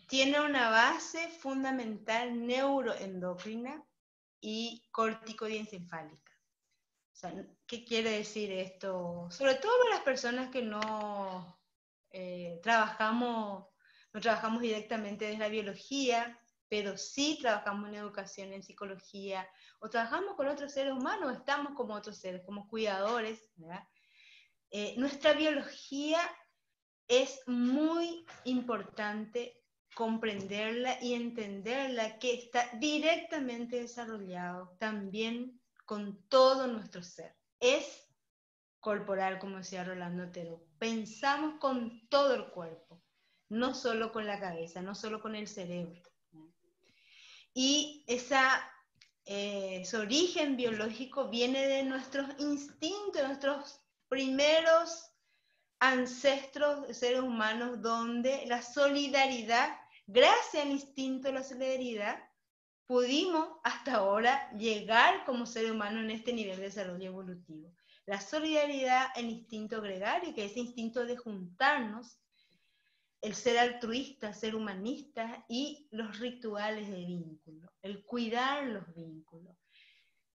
tiene una base fundamental neuroendocrina y córtico-diencefálica. O sea, ¿qué quiere decir esto? Sobre todo para las personas que no trabajamos directamente desde la biología, pero sí trabajamos en educación, en psicología, o trabajamos con otros seres humanos, estamos como otros seres, como cuidadores, ¿verdad? Nuestra biología es muy importante comprenderla y entenderla, que está directamente desarrollado también con todo nuestro ser. Es corporal, como decía Rolando Otero. Pensamos con todo el cuerpo, no solo con la cabeza, no solo con el cerebro. Y ese origen biológico viene de nuestros instintos, de nuestros primeros ancestros de seres humanos, donde la solidaridad, gracias al instinto de la solidaridad, pudimos hasta ahora llegar como ser humano en este nivel de desarrollo evolutivo. La solidaridad, el instinto gregario, que es ese instinto de juntarnos, el ser altruista, ser humanista, y los rituales de vínculo, el cuidar los vínculos.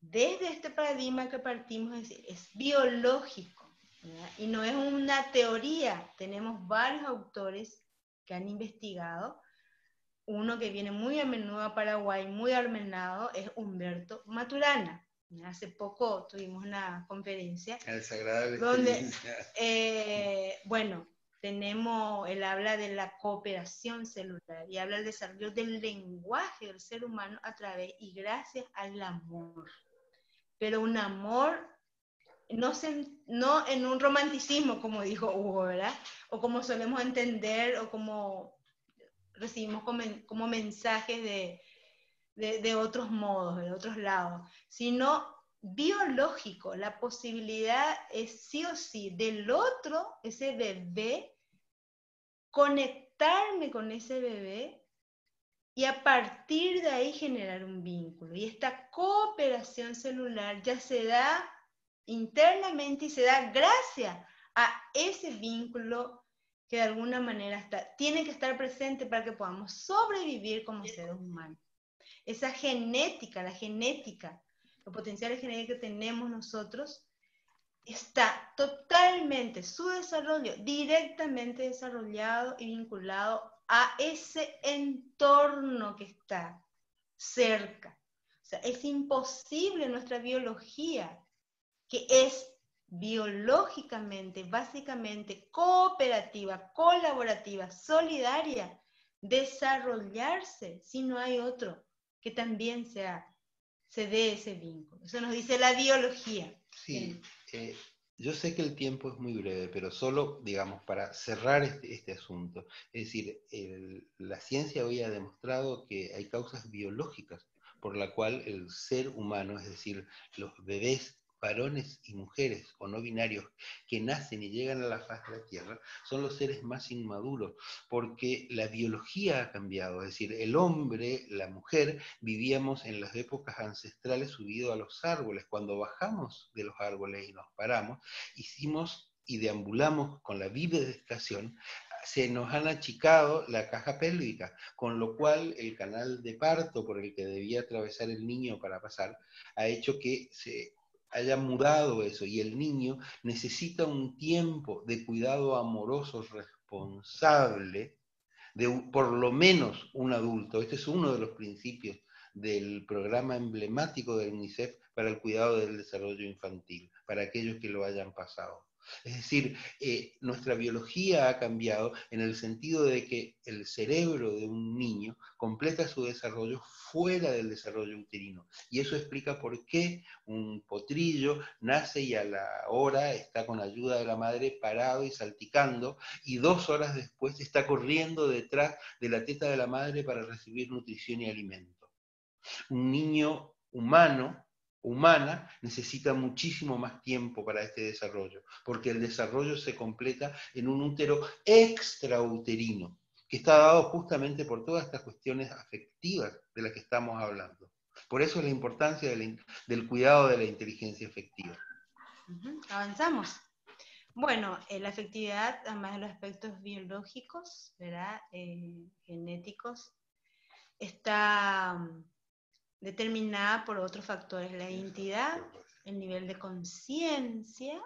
Desde este paradigma que partimos, es biológico. ¿verdad? Y no es una teoría, tenemos varios autores que han investigado. Uno que viene muy a menudo a Paraguay, muy armenado, es Humberto Maturana. Hace poco tuvimos una conferencia donde, bueno, él habla de la cooperación celular y habla del desarrollo del lenguaje del ser humano a través y gracias al amor. Pero un amor no en un romanticismo, como dijo Hugo, ¿verdad? O como solemos entender, o como recibimos como mensajes de otros modos, de otros lados, sino biológico. La posibilidad es sí o sí del otro, ese bebé, conectarme con ese bebé y a partir de ahí generar un vínculo. Y esta cooperación celular ya se da internamente y se da gracias a ese vínculo que de alguna manera tiene que estar presente para que podamos sobrevivir como seres humanos. Esa genética, los potenciales genéticos que tenemos nosotros, está totalmente, su desarrollo directamente desarrollado y vinculado a ese entorno que está cerca. O sea, es imposible nuestra biología, que es biológicamente, básicamente cooperativa, colaborativa, solidaria, desarrollarse si no hay otro que también se dé ese vínculo. Eso nos dice la biología.
Sí, yo sé que el tiempo es muy breve, pero solo, digamos, para cerrar este asunto, es decir, la ciencia hoy ha demostrado que hay causas biológicas por la cual el ser humano, es decir, los bebés varones y mujeres o no binarios que nacen y llegan a la faz de la Tierra, son los seres más inmaduros, porque la biología ha cambiado, es decir, el hombre, la mujer, vivíamos en las épocas ancestrales subidos a los árboles. Cuando bajamos de los árboles y nos paramos, hicimos y deambulamos con la bipedestación, se nos han achicado la caja pélvica, con lo cual el canal de parto por el que debía atravesar el niño para pasar, ha hecho que se haya mudado eso, y el niño necesita un tiempo de cuidado amoroso responsable de por lo menos un adulto. Este es uno de los principios del programa emblemático del UNICEF para el cuidado del desarrollo infantil, para aquellos que lo hayan pasado. Es decir, nuestra biología ha cambiado en el sentido de que el cerebro de un niño completa su desarrollo fuera del desarrollo uterino. Y eso explica por qué un potrillo nace y a la hora está con ayuda de la madre parado y salticando, y 2 horas después está corriendo detrás de la teta de la madre para recibir nutrición y alimento. Un niño humana, necesita muchísimo más tiempo para este desarrollo, porque el desarrollo se completa en un útero extrauterino, que está dado justamente por todas estas cuestiones afectivas de las que estamos hablando. Por eso es la importancia del cuidado de la inteligencia afectiva.
Avanzamos. Bueno, la afectividad, además de los aspectos biológicos, ¿verdad? Genéticos, está determinada por otros factores, la identidad, el nivel de conciencia,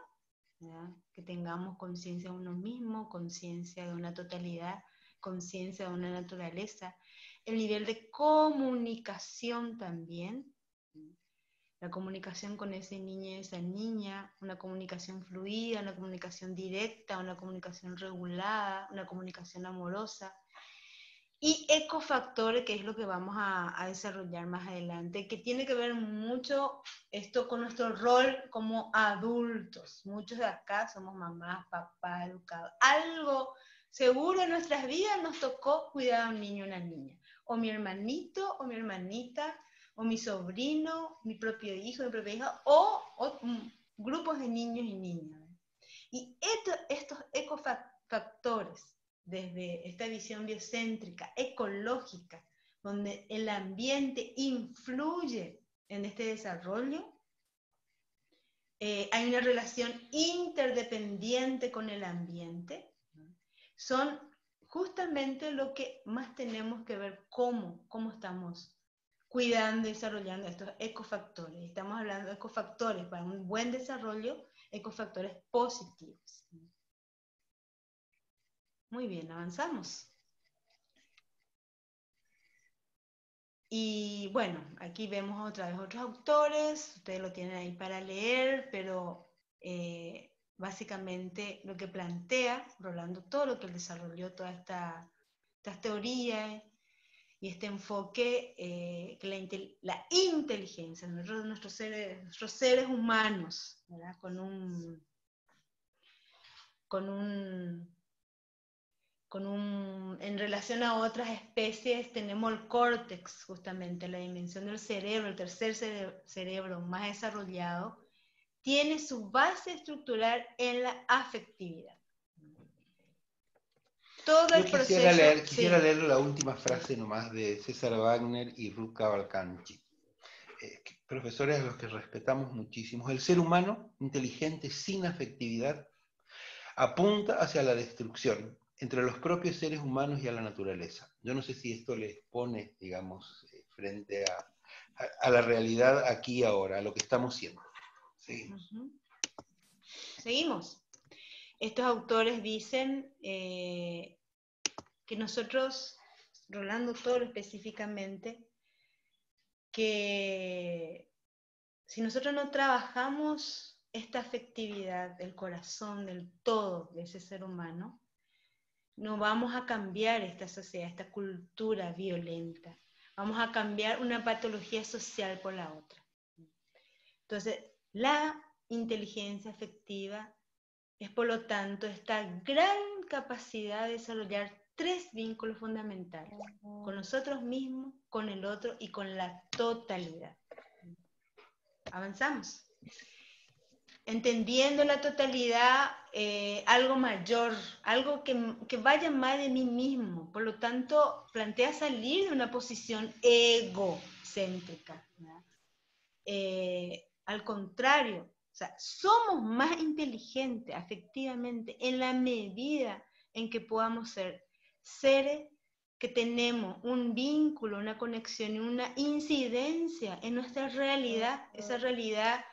que tengamos conciencia de uno mismo, conciencia de una totalidad, conciencia de una naturaleza, el nivel de comunicación también, la comunicación con ese niño y esa niña, una comunicación fluida, una comunicación directa, una comunicación regulada, una comunicación amorosa. Y ecofactores, que es lo que vamos a desarrollar más adelante, que tiene que ver mucho esto con nuestro rol como adultos. Muchos de acá somos mamás, papás, educados. Algo seguro en nuestras vidas nos tocó cuidar a un niño o una niña. O mi hermanito, o mi hermanita, o mi sobrino, mi propio hijo, mi propia hija, o grupos de niños y niñas. Y estos ecofactores, desde esta visión biocéntrica, ecológica, donde el ambiente influye en este desarrollo, hay una relación interdependiente con el ambiente, son justamente lo que más tenemos que ver cómo estamos cuidando y desarrollando estos ecofactores. Estamos hablando de ecofactores para un buen desarrollo, ecofactores positivos. Muy bien, avanzamos. Y bueno, aquí vemos otra vez otros autores, ustedes lo tienen ahí para leer, pero básicamente lo que plantea Rolando, todo lo que él desarrolló, todas estas teorías y este enfoque, que la inteligencia, nuestros seres humanos, ¿verdad? En relación a otras especies tenemos el córtex, justamente, la dimensión del cerebro, el tercer cerebro más desarrollado, tiene su base estructural en la afectividad. Todo el
quisiera
proceso...
leer la última frase nomás de César Wagner y Ruth Cavalcanti, profesores a los que respetamos muchísimo. El ser humano, inteligente, sin afectividad, apunta hacia la destrucción entre los propios seres humanos y a la naturaleza. Yo no sé si esto les pone, digamos, frente a la realidad aquí y ahora, a lo que estamos siendo. Seguimos.
Seguimos. Estos autores dicen que nosotros, Rolando Toro específicamente, que si nosotros no trabajamos esta afectividad del corazón, del todo de ese ser humano, no vamos a cambiar esta sociedad, esta cultura violenta. Vamos a cambiar una patología social por la otra. Entonces, la inteligencia afectiva es, por lo tanto, esta gran capacidad de desarrollar 3 vínculos fundamentales, con nosotros mismos, con el otro y con la totalidad. Avanzamos. Entendiendo la totalidad, algo mayor, algo que vaya más de mí mismo. Por lo tanto, plantea salir de una posición egocéntrica. Al contrario, o sea, somos más inteligentes afectivamente en la medida en que podamos ser seres que tenemos un vínculo, una conexión y una incidencia en nuestra realidad, esa realidad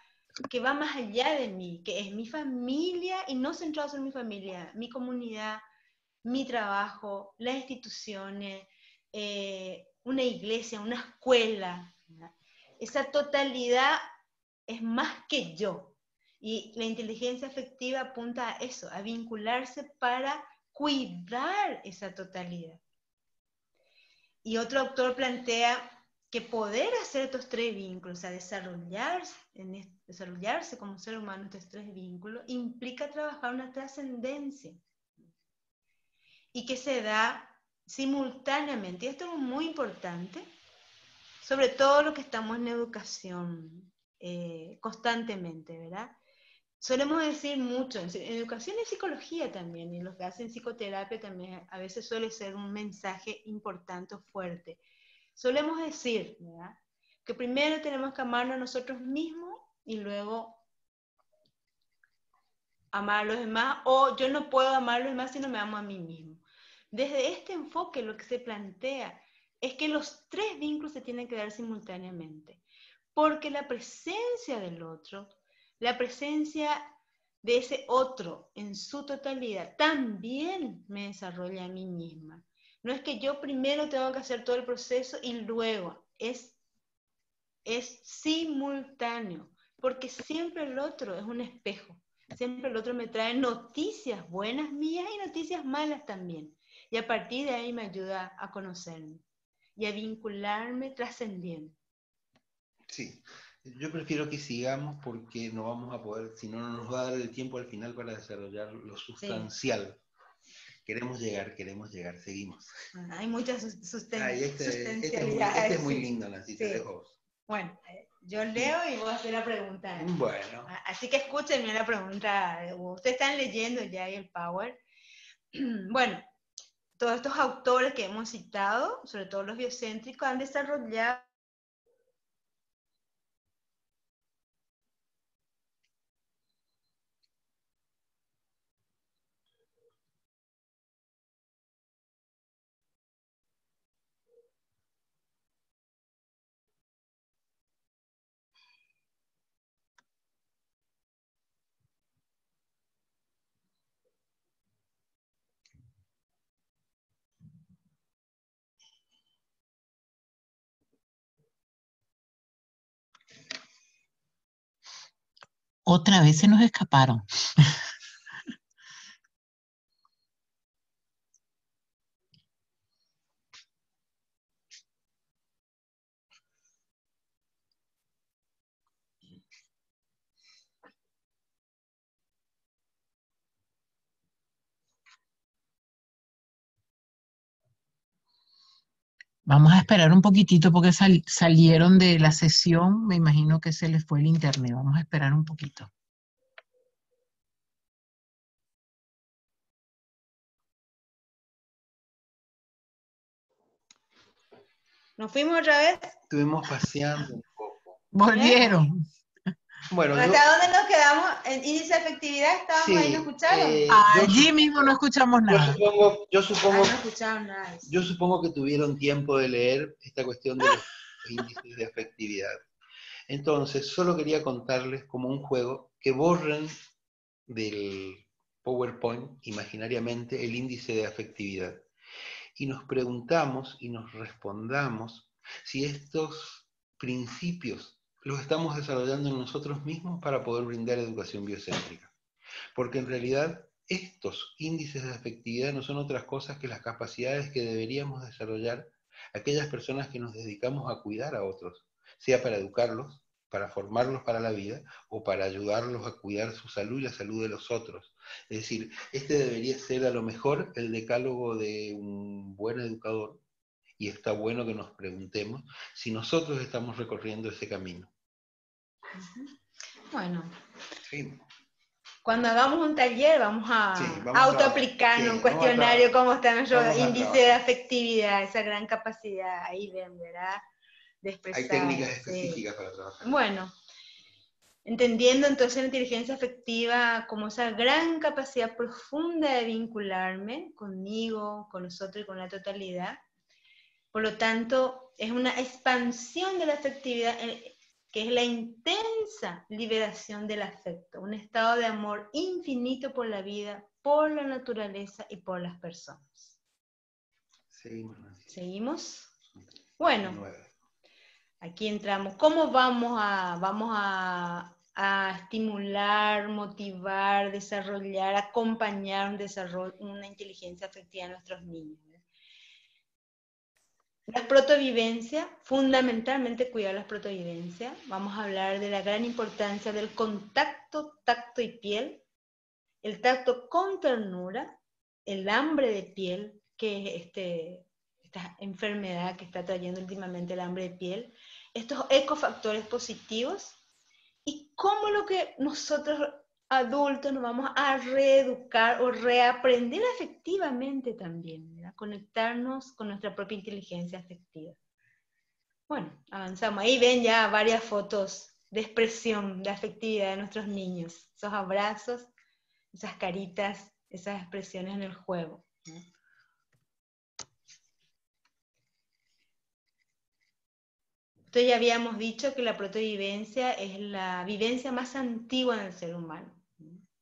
que va más allá de mí, que es mi familia y no centrado solo en mi familia, mi comunidad, mi trabajo, las instituciones, una iglesia, una escuela, ¿verdad? Esa totalidad es más que yo. Y la inteligencia afectiva apunta a eso, a vincularse para cuidar esa totalidad. Y otro autor plantea que poder hacer estos 3 vínculos, o sea, desarrollarse como ser humano estos 3 vínculos, implica trabajar una trascendencia. Y que se da simultáneamente. Y esto es muy importante, sobre todo los que estamos en educación constantemente, ¿verdad? Solemos decir mucho, en educación y psicología también, y los que hacen psicoterapia también, a veces suele ser un mensaje importante o fuerte. Solemos decir, ¿verdad?, que primero tenemos que amarnos a nosotros mismos y luego amar a los demás, o yo no puedo amar a los demás si no me amo a mí mismo. Desde este enfoque lo que se plantea es que los 3 vínculos se tienen que dar simultáneamente, porque la presencia del otro, la presencia de ese otro en su totalidad, también me desarrolla a mí misma. No es que yo primero tengo que hacer todo el proceso y luego, es simultáneo, porque siempre el otro es un espejo, siempre el otro me trae noticias buenas mías y noticias malas también, y a partir de ahí me ayuda a conocerme y a vincularme trascendiendo.
Sí, yo prefiero que sigamos porque no vamos a poder, si no, no nos va a dar el tiempo al final para desarrollar lo sustancial. Sí. Queremos llegar, seguimos.
Hay muchas sustancialidades.
Este es muy lindo, Nancy, te dejo.
Bueno, yo leo y voy a hacer la pregunta.
Bueno.
Así que escúchenme la pregunta. Ustedes están leyendo ya ahí el Power. Bueno, todos estos autores que hemos citado, sobre todo los biocéntricos, han desarrollado
Otra vez se nos escaparon. Vamos a esperar un poquitito porque salieron de la sesión. Me imagino que se les fue el internet. Vamos a esperar un poquito.
¿Nos fuimos otra vez?
Estuvimos paseando un poco.
Volvieron.
Bueno,
¿Hasta dónde nos quedamos? ¿En índice de efectividad estábamos
sí,
ahí? ¿No escucharon?
Allí mismo no escuchamos nada.
Yo supongo,
no escucharon nada.
yo supongo que tuvieron tiempo de leer esta cuestión de los índices de afectividad. Entonces, solo quería contarles como un juego que borren del PowerPoint imaginariamente el índice de afectividad. Y nos preguntamos y nos respondamos si estos principios los estamos desarrollando en nosotros mismos para poder brindar educación biocéntrica. Porque en realidad estos índices de afectividad no son otras cosas que las capacidades que deberíamos desarrollar aquellas personas que nos dedicamos a cuidar a otros, sea para educarlos, para formarlos para la vida o para ayudarlos a cuidar su salud y la salud de los otros. Es decir, este debería ser a lo mejor el decálogo de un buen educador, y está bueno que nos preguntemos si nosotros estamos recorriendo ese camino.
Bueno,
Sí.
cuando hagamos un taller vamos a autoaplicarnos un cuestionario cómo está nuestro índice de afectividad, esa gran capacidad, ahí ven, ¿verdad? De expresar.
Hay técnicas específicas para trabajar.
Bueno, entendiendo entonces la inteligencia afectiva como esa gran capacidad profunda de vincularme conmigo, con nosotros y con la totalidad. Por lo tanto, es una expansión de la afectividad, que es la intensa liberación del afecto, un estado de amor infinito por la vida, por la naturaleza y por las personas. ¿Seguimos? Bueno, aquí entramos. ¿Cómo vamos a estimular, motivar, desarrollar, acompañar una inteligencia afectiva en nuestros niños? Las protovivencias, fundamentalmente cuidar las protovivencias. Vamos a hablar de la gran importancia del contacto, tacto y piel, el tacto con ternura, el hambre de piel, que es esta enfermedad que está trayendo últimamente el hambre de piel, estos ecofactores positivos, y cómo lo que nosotros adultos nos vamos a reeducar o reaprender afectivamente también, ¿verdad? Conectarnos con nuestra propia inteligencia afectiva. Bueno, avanzamos. Ahí ven ya varias fotos de expresión, de afectividad de nuestros niños. Esos abrazos, esas caritas, esas expresiones en el juego, ¿no? Entonces ya habíamos dicho que la protovivencia es la vivencia más antigua en el ser humano,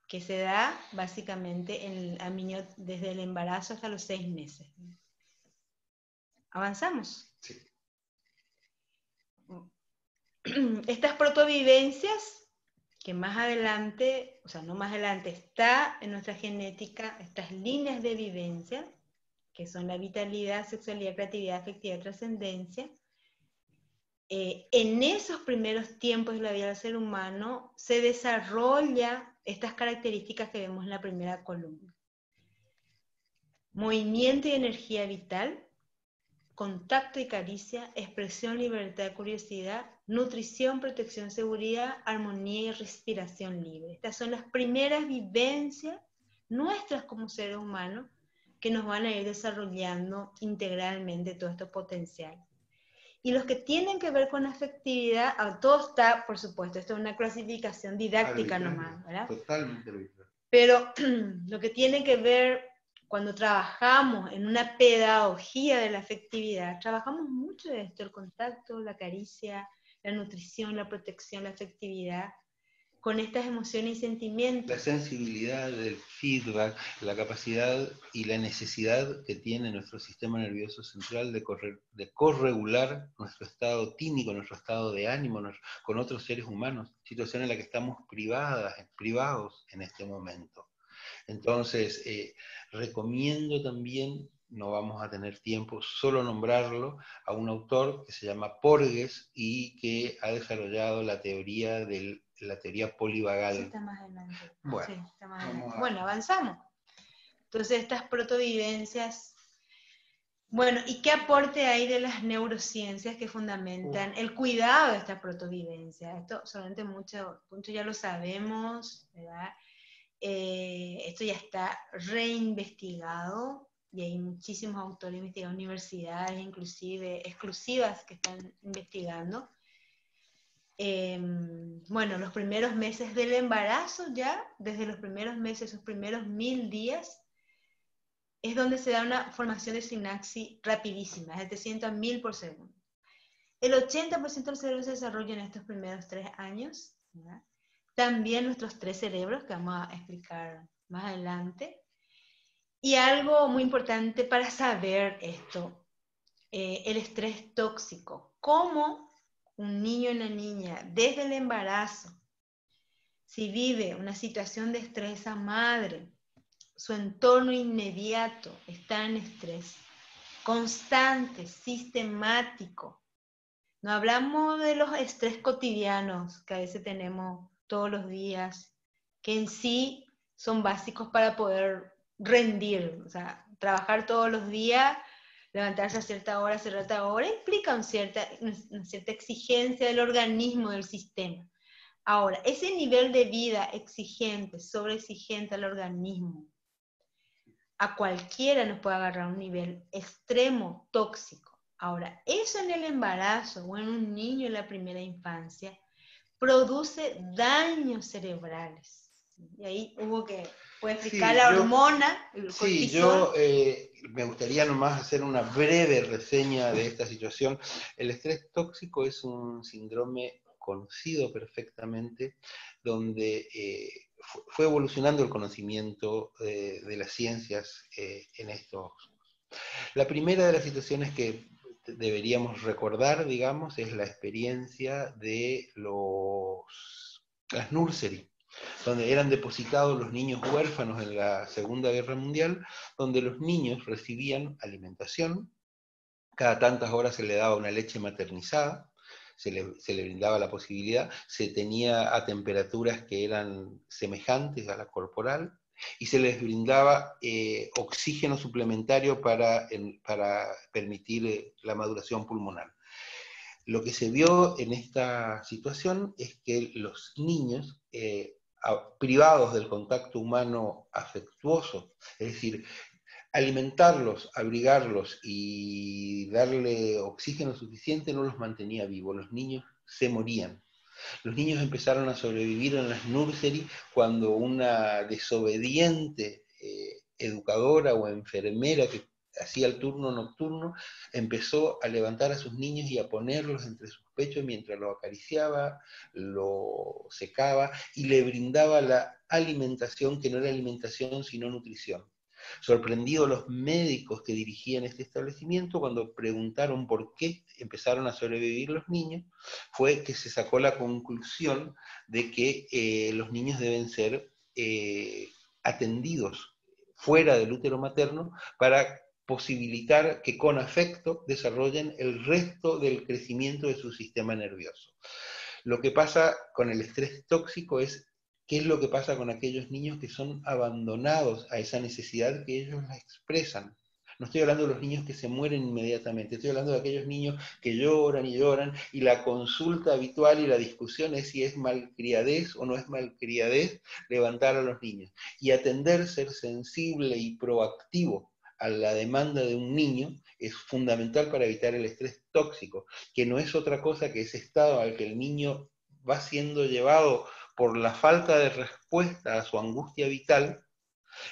que se da básicamente al niño desde el embarazo hasta los 6 meses. ¿Avanzamos?
Sí.
Estas protovivencias, que más adelante, o sea, no más adelante, está en nuestra genética, estas líneas de vivencia, que son la vitalidad, sexualidad, creatividad, afectividad, trascendencia. En esos primeros tiempos de la vida del ser humano se desarrolla estas características que vemos en la primera columna. Movimiento y energía vital, contacto y caricia, expresión, libertad, curiosidad, nutrición, protección, seguridad, armonía y respiración libre. Estas son las primeras vivencias nuestras como seres humanos que nos van a ir desarrollando integralmente todo este potencial. Y los que tienen que ver con afectividad, todo está, por supuesto, esto es una clasificación didáctica nomás, ¿verdad?
Totalmente arbitral.
Pero lo que tiene que ver cuando trabajamos en una pedagogía de la afectividad, trabajamos mucho de esto, el contacto, la caricia, la nutrición, la protección, la afectividad, con estas emociones y sentimientos.
La sensibilidad del feedback, la capacidad y la necesidad que tiene nuestro sistema nervioso central de corregular nuestro estado tímico, nuestro estado de ánimo con otros seres humanos, situación en la que estamos privados en este momento. Entonces, recomiendo también, no vamos a tener tiempo, solo nombrarlo, a un autor que se llama Porges y que ha desarrollado la teoría polivagal.
Sí, está más adelante.
Bueno,
sí, está más adelante. Bueno, avanzamos. Entonces, estas protovivencias. Bueno, ¿y qué aporte hay de las neurociencias que fundamentan el cuidado de esta protovivencia? Esto solamente mucho ya lo sabemos, ¿verdad? Esto ya está reinvestigado y hay muchísimos autores investigados, universidades inclusive exclusivas que están investigando. Bueno, los primeros meses del embarazo ya, desde los primeros meses, esos primeros 1000 días, es donde se da una formación de sinapsis rapidísima, es de 700 a 1000 por segundo. El 80% del cerebro se desarrolla en estos primeros 3 años, ¿verdad? También nuestros 3 cerebros, que vamos a explicar más adelante. Y algo muy importante para saber esto, el estrés tóxico. Cómo un niño y una niña, desde el embarazo, si vive una situación de estrés a madre, su entorno inmediato está en estrés constante, sistemático. No hablamos de los estrés cotidianos que a veces tenemos todos los días, que en sí son básicos para poder rendir. O sea, trabajar todos los días, levantarse a cierta hora, implica una cierta exigencia del organismo, del sistema. Ahora, ese nivel de vida exigente, sobreexigente al organismo, a cualquiera nos puede agarrar un nivel extremo, tóxico. Ahora, eso en el embarazo o en un niño en la primera infancia produce daños cerebrales. Y ahí hubo que explicar la hormona, el cortisol.
Sí, yo me gustaría nomás hacer una breve reseña de esta situación. El estrés tóxico es un síndrome conocido perfectamente, donde fue evolucionando el conocimiento de las ciencias en estos. La primera de las situaciones que deberíamos recordar, digamos, es la experiencia de las nursery, donde eran depositados los niños huérfanos en la Segunda Guerra Mundial, donde los niños recibían alimentación, cada tantas horas se le daba una leche maternizada, se le brindaba la posibilidad, se tenía a temperaturas que eran semejantes a la corporal, y se les brindaba oxígeno suplementario para permitir la maduración pulmonar. Lo que se vio en esta situación es que los niños, privados del contacto humano afectuoso, es decir, alimentarlos, abrigarlos y darle oxígeno suficiente no los mantenía vivos, los niños se morían. Los niños empezaron a sobrevivir en las nursery cuando una desobediente educadora o enfermera que hacía el turno nocturno empezó a levantar a sus niños y a ponerlos entre sus pechos mientras lo acariciaba, lo secaba y le brindaba la alimentación que no era alimentación sino nutrición. Sorprendidos los médicos que dirigían este establecimiento, cuando preguntaron por qué empezaron a sobrevivir los niños, fue que se sacó la conclusión de que los niños deben ser atendidos fuera del útero materno para posibilitar que con afecto desarrollen el resto del crecimiento de su sistema nervioso. Lo que pasa con el estrés tóxico es qué es lo que pasa con aquellos niños que son abandonados a esa necesidad que ellos la expresan. No estoy hablando de los niños que se mueren inmediatamente, estoy hablando de aquellos niños que lloran y la consulta habitual y la discusión es si es malcriadez o no es malcriadez levantar a los niños. Y atender, ser sensible y proactivo a la demanda de un niño es fundamental para evitar el estrés tóxico, que no es otra cosa que ese estado al que el niño va siendo llevado por la falta de respuesta a su angustia vital,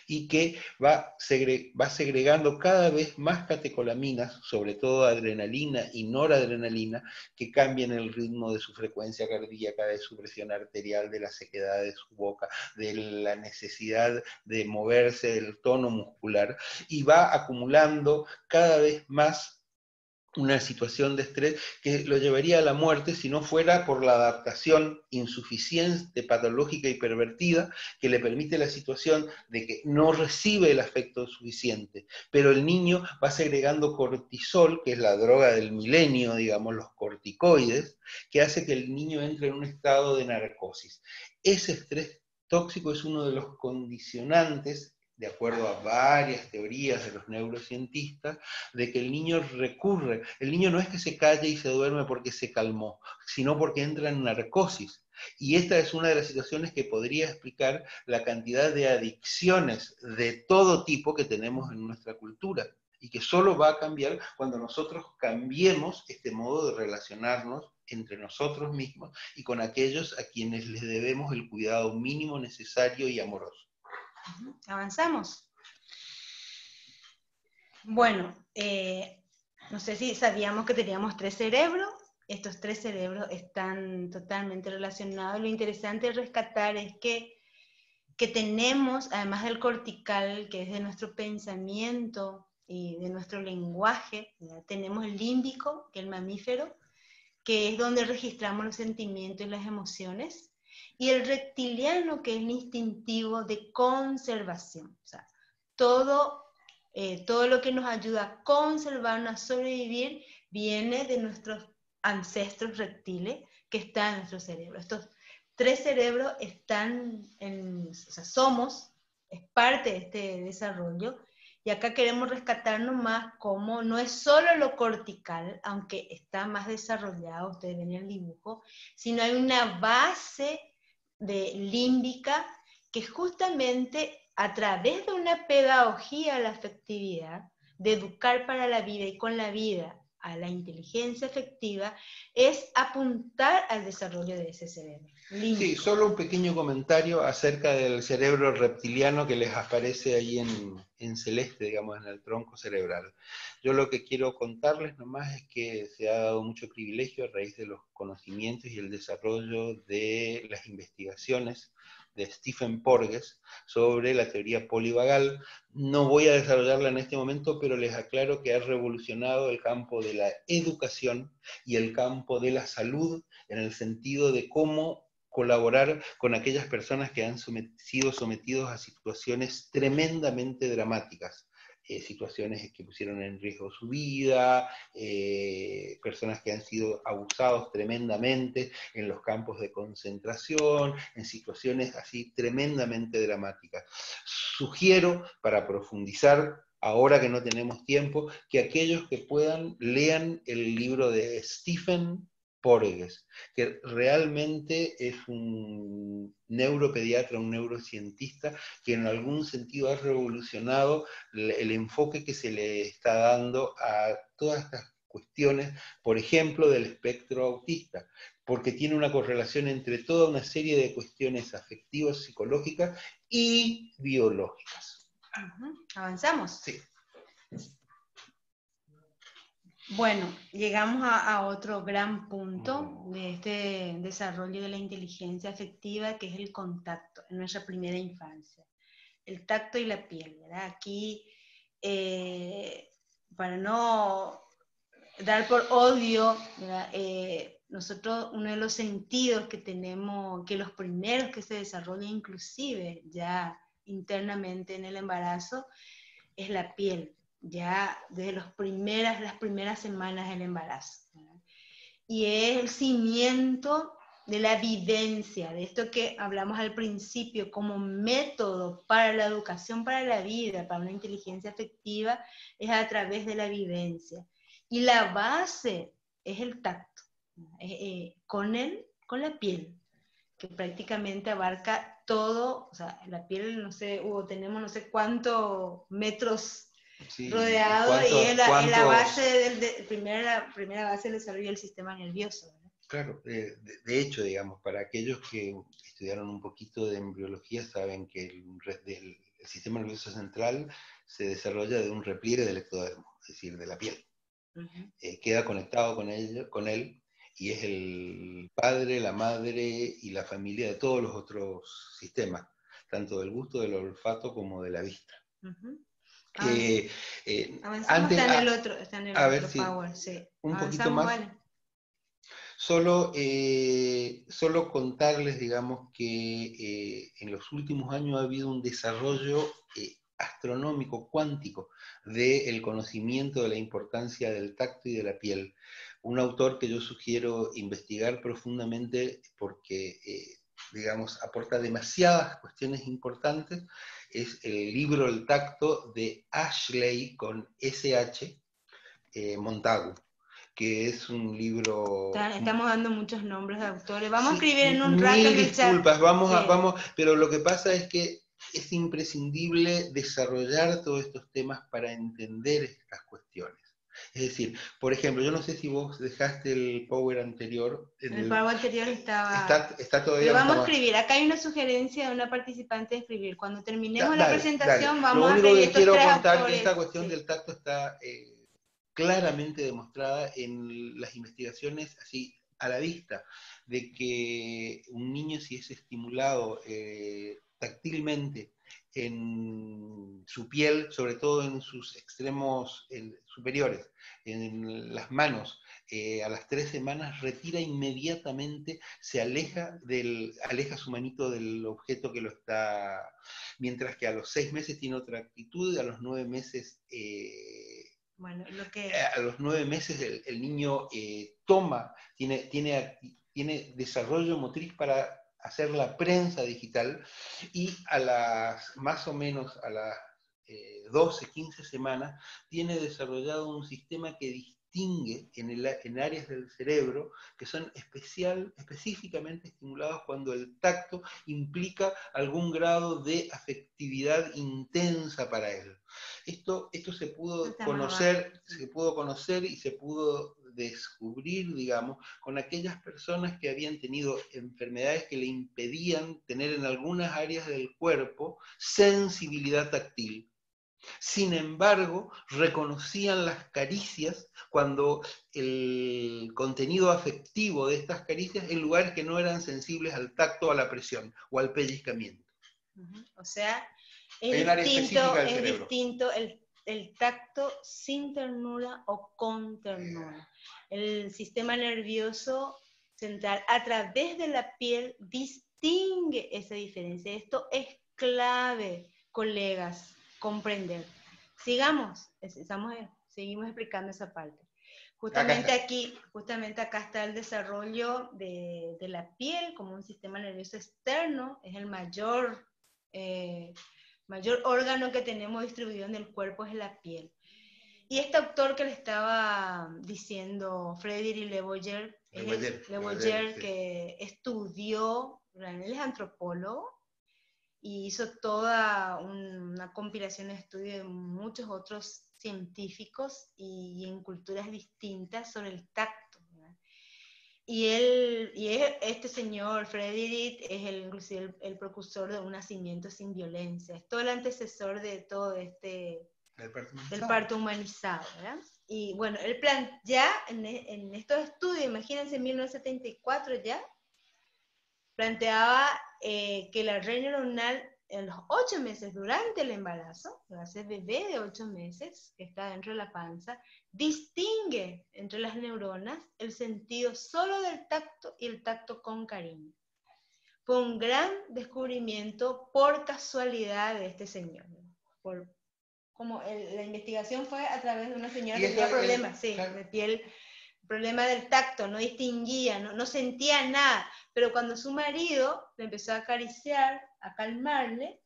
y que va segregando cada vez más catecolaminas, sobre todo adrenalina y noradrenalina, que cambian el ritmo de su frecuencia cardíaca, de su presión arterial, de la sequedad de su boca, de la necesidad de moverse, del tono muscular, y va acumulando cada vez más una situación de estrés que lo llevaría a la muerte si no fuera por la adaptación insuficiente, patológica y pervertida que le permite la situación de que no recibe el afecto suficiente. Pero el niño va segregando cortisol, que es la droga del milenio, digamos, los corticoides, que hace que el niño entre en un estado de narcosis. Ese estrés tóxico es uno de los condicionantes, de acuerdo a varias teorías de los neurocientistas, de que el niño recurre. El niño no es que se calle y se duerme porque se calmó, sino porque entra en narcosis. Y esta es una de las situaciones que podría explicar la cantidad de adicciones de todo tipo que tenemos en nuestra cultura, y que solo va a cambiar cuando nosotros cambiemos este modo de relacionarnos entre nosotros mismos y con aquellos a quienes les debemos el cuidado mínimo necesario y amoroso.
Avanzamos. Bueno, no sé si sabíamos que teníamos 3 cerebros. Estos 3 cerebros están totalmente relacionados. Lo interesante de rescatar es que tenemos, además del cortical, que es de nuestro pensamiento y de nuestro lenguaje, ¿verdad? Tenemos el límbico, que es el mamífero, que es donde registramos los sentimientos y las emociones, y el reptiliano, que es el instintivo de conservación. O sea, todo lo que nos ayuda a conservarnos, a sobrevivir, viene de nuestros ancestros reptiles que están en nuestro cerebro. Estos 3 cerebros están o sea, es parte de este desarrollo, y acá queremos rescatarnos más como no es solo lo cortical, aunque está más desarrollado, ustedes ven el dibujo, sino hay una base límbica que justamente a través de una pedagogía a la afectividad, de educar para la vida y con la vida a la inteligencia afectiva, es apuntar al desarrollo de ese cerebro límbico.
Sí, solo un pequeño comentario acerca del cerebro reptiliano que les aparece ahí en celeste, digamos, en el tronco cerebral. Yo lo que quiero contarles nomás es que se ha dado mucho privilegio a raíz de los conocimientos y el desarrollo de las investigaciones de Stephen Porges sobre la teoría polivagal. No voy a desarrollarla en este momento, pero les aclaro que ha revolucionado el campo de la educación y el campo de la salud, en el sentido de cómo colaborar con aquellas personas que han sido sometidos a situaciones tremendamente dramáticas. Situaciones que pusieron en riesgo su vida, personas que han sido abusados tremendamente en los campos de concentración, en situaciones así tremendamente dramáticas. Sugiero, para profundizar, ahora que no tenemos tiempo, que aquellos que puedan lean el libro de Stephen Porges, que realmente es un neuropediatra, un neurocientista, que en algún sentido ha revolucionado el enfoque que se le está dando a todas estas cuestiones, por ejemplo, del espectro autista, porque tiene una correlación entre toda una serie de cuestiones afectivas, psicológicas y biológicas.
¿Avanzamos?
Sí.
Bueno, llegamos a otro gran punto de este desarrollo de la inteligencia afectiva, que es el contacto en nuestra primera infancia. El tacto y la piel, ¿verdad? Aquí, para no dar por odio, ¿verdad? Nosotros, uno de los sentidos que tenemos, que los primeros que se desarrollan inclusive ya internamente en el embarazo, es la piel, ya desde las primeras semanas del embarazo, ¿verdad? Y es el cimiento de la vivencia, de esto que hablamos al principio como método para la educación, para la vida, para una inteligencia afectiva, es a través de la vivencia. Y la base es el tacto, con la piel, que prácticamente abarca todo. O sea, la piel, no sé, tenemos no sé cuántos metros
Sí,
rodeados, y es la base primera base del desarrollo del sistema nervioso, ¿verdad?
Claro, de hecho, digamos, para aquellos que estudiaron un poquito de embriología, saben que el sistema nervioso central se desarrolla de un repliegue del ectodermo, es decir, de la piel. Queda conectado con él, y es el padre, la madre y la familia de todos los otros sistemas, tanto del gusto, del olfato como de la vista.
Avanzamos,
Antes,
está en el otro
si
power, sí.
un poquito más.
Vale.
Solo contarles, digamos, que en los últimos años ha habido un desarrollo astronómico, cuántico, del conocimiento de la importancia del tacto y de la piel. Un autor que yo sugiero investigar profundamente porque, digamos, aporta demasiadas cuestiones importantes, es el libro El tacto de Ashley, con SH, Montagu, que es un libro...
Estamos dando muchos nombres de autores. Vamos a
Sí,
escribir en un rato
mil
en el chat.
disculpas, pero lo que pasa es que es imprescindible desarrollar todos estos temas para entender estas cuestiones. Es decir, por ejemplo, yo no sé si vos dejaste el power anterior.
El power anterior estaba...
Está todavía...
Pero vamos a escribir. Acá hay una sugerencia de una participante de escribir. Cuando terminemos la
Dale.
presentación, vamos
a escribir. Lo único
a
que quiero
tres
contar
autores.
que esta cuestión del tacto está claramente demostrada en las investigaciones así a la vista, de que un niño, si es estimulado táctilmente en su piel, sobre todo en sus extremos superiores, en las manos, a las 3 semanas retira inmediatamente, se aleja su manito del objeto que lo está, mientras que a los 6 meses tiene otra actitud, y a los 9 meses...
Bueno,
a los 9 meses el niño tiene desarrollo motriz para hacer la prensa digital, y más o menos a las 12, 15 semanas tiene desarrollado un sistema que distingue en áreas del cerebro que son específicamente estimulados cuando el tacto implica algún grado de afectividad intensa para él. Esto se pudo conocer y se pudo descubrir, digamos, con aquellas personas que habían tenido enfermedades que le impedían tener en algunas áreas del cuerpo sensibilidad táctil. Sin embargo, reconocían las caricias cuando el contenido afectivo de estas caricias en lugares que no eran sensibles al tacto, a la presión o al pellizcamiento.
O sea, es distinto el tacto sin ternura o con ternura. El sistema nervioso central a través de la piel distingue esa diferencia. Esto es clave, colegas, comprender. Seguimos explicando esa parte. Justamente acá está el desarrollo de la piel como un sistema nervioso externo, es el mayor órgano que tenemos distribuido en el cuerpo, es la piel. Y este autor que le estaba diciendo, Frédéric Le Boyer, que estudió, él es antropólogo, y hizo toda una compilación de estudios de muchos otros científicos y en culturas distintas sobre el tacto, ¿verdad? Este señor, Frédéric, es inclusive el precursor de un nacimiento sin violencia, es todo el antecesor de todo del parto humanizado, ¿verdad? Y bueno, el plan ya en estos estudios, imagínense, en 1974 ya, planteaba que la red neuronal en los 8 meses durante el embarazo, ese bebé de 8 meses que está dentro de la panza, distingue entre las neuronas el sentido solo del tacto y el tacto con cariño. Fue un gran descubrimiento por casualidad de este señor. La investigación fue a través de una señora que tenía problemas de piel, problema del tacto, no distinguía, no sentía nada, pero cuando su marido le empezó a acariciar, a calmarle,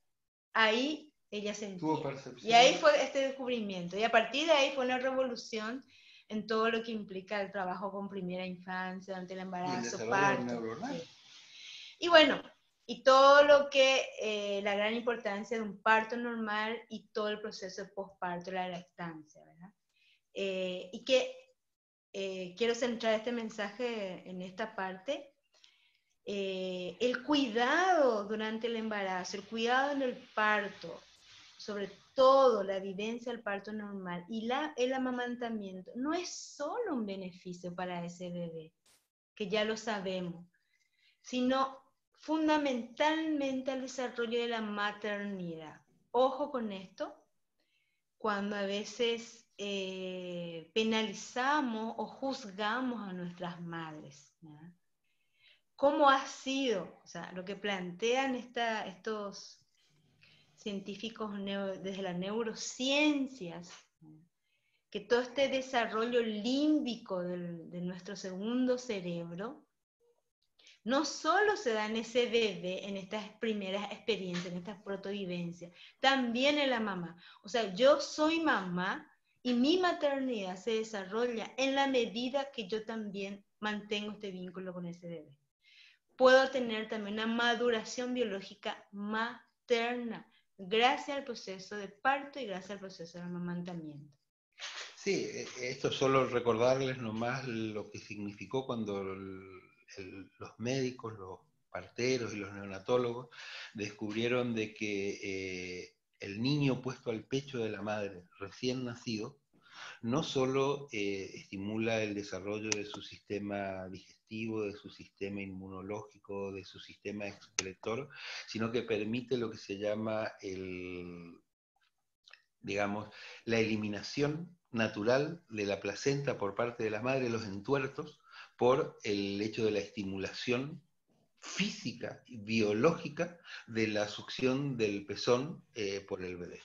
ahí ella sentía. Y ahí fue este descubrimiento, y a partir de ahí fue una revolución en todo lo que implica el trabajo con primera infancia, durante el embarazo, parto. Sí. Y bueno, y todo lo que, la gran importancia de un parto normal y todo el proceso de posparto, la lactancia, ¿verdad? Y que quiero centrar este mensaje en esta parte. El cuidado durante el embarazo, el cuidado en el parto, sobre todo la vivencia del parto normal y el amamantamiento, no es solo un beneficio para ese bebé, que ya lo sabemos, sino fundamentalmente al desarrollo de la maternidad. Ojo con esto, cuando a veces penalizamos o juzgamos a nuestras madres, ¿ya? ¿Cómo ha sido? O sea, lo que plantean estos científicos desde las neurociencias, que todo este desarrollo límbico de nuestro segundo cerebro no solo se da en ese bebé, en estas primeras experiencias, en estas protovivencias, también en la mamá. O sea, yo soy mamá y mi maternidad se desarrolla en la medida que yo también mantengo este vínculo con ese bebé. Puedo tener también una maduración biológica materna, gracias al proceso de parto y gracias al proceso de amamantamiento.
Sí, esto solo recordarles nomás lo que significó cuando los médicos, los parteros y los neonatólogos descubrieron de que el niño puesto al pecho de la madre recién nacido no solo estimula el desarrollo de su sistema digestivo, de su sistema inmunológico, de su sistema excretor, sino que permite lo que se llama la eliminación natural de la placenta por parte de la madre, los entuertos, por el hecho de la estimulación física y biológica de la succión del pezón por el bebé.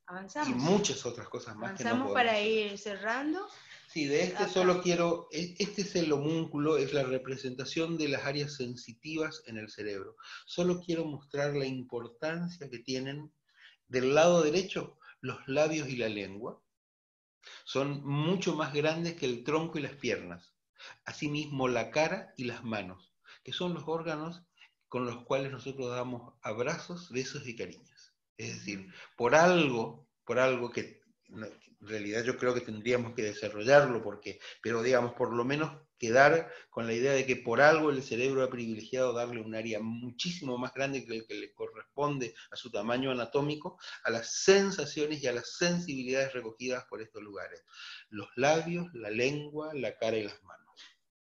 Avanzamos.
Y muchas otras cosas más.
Avanzamos para ir cerrando.
Sí, de este solo quiero, este es el homúnculo, es la representación de las áreas sensitivas en el cerebro. Solo quiero mostrar la importancia que tienen del lado derecho los labios y la lengua. Son mucho más grandes que el tronco y las piernas. Asimismo la cara y las manos, que son los órganos con los cuales nosotros damos abrazos, besos y cariños. Es decir, por algo que en realidad yo creo que tendríamos que desarrollarlo, pero digamos, por lo menos quedar con la idea de que por algo el cerebro ha privilegiado darle un área muchísimo más grande que el que le corresponde a su tamaño anatómico, a las sensaciones y a las sensibilidades recogidas por estos lugares. Los labios, la lengua, la cara y las manos.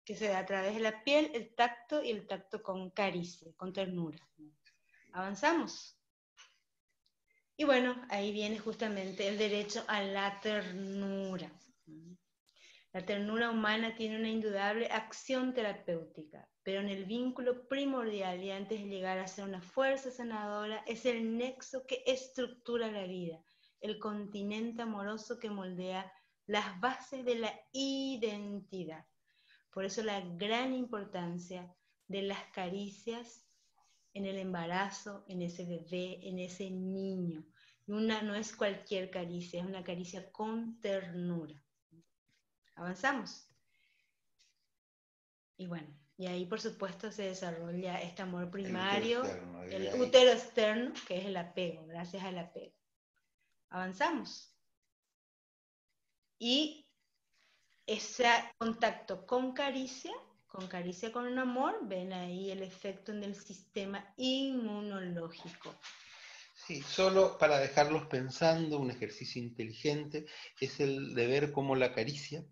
Que se da a través de la piel, el tacto y el tacto con caricia, con ternura. Avanzamos. Y bueno, ahí viene justamente el derecho a la ternura. La ternura humana tiene una indudable acción terapéutica, pero en el vínculo primordial y antes de llegar a ser una fuerza sanadora, es el nexo que estructura la vida, el continente amoroso que moldea las bases de la identidad. Por eso la gran importancia de las caricias en el embarazo, en ese bebé, en ese niño. No es cualquier caricia, es una caricia con ternura. Avanzamos. Y bueno, y ahí por supuesto se desarrolla este amor primario, el útero externo, que es el apego, gracias al apego. Avanzamos. Y ese contacto con caricia con un amor, ven ahí el efecto en el sistema inmunológico.
Sí, solo para dejarlos pensando, un ejercicio inteligente es el de ver cómo la caricia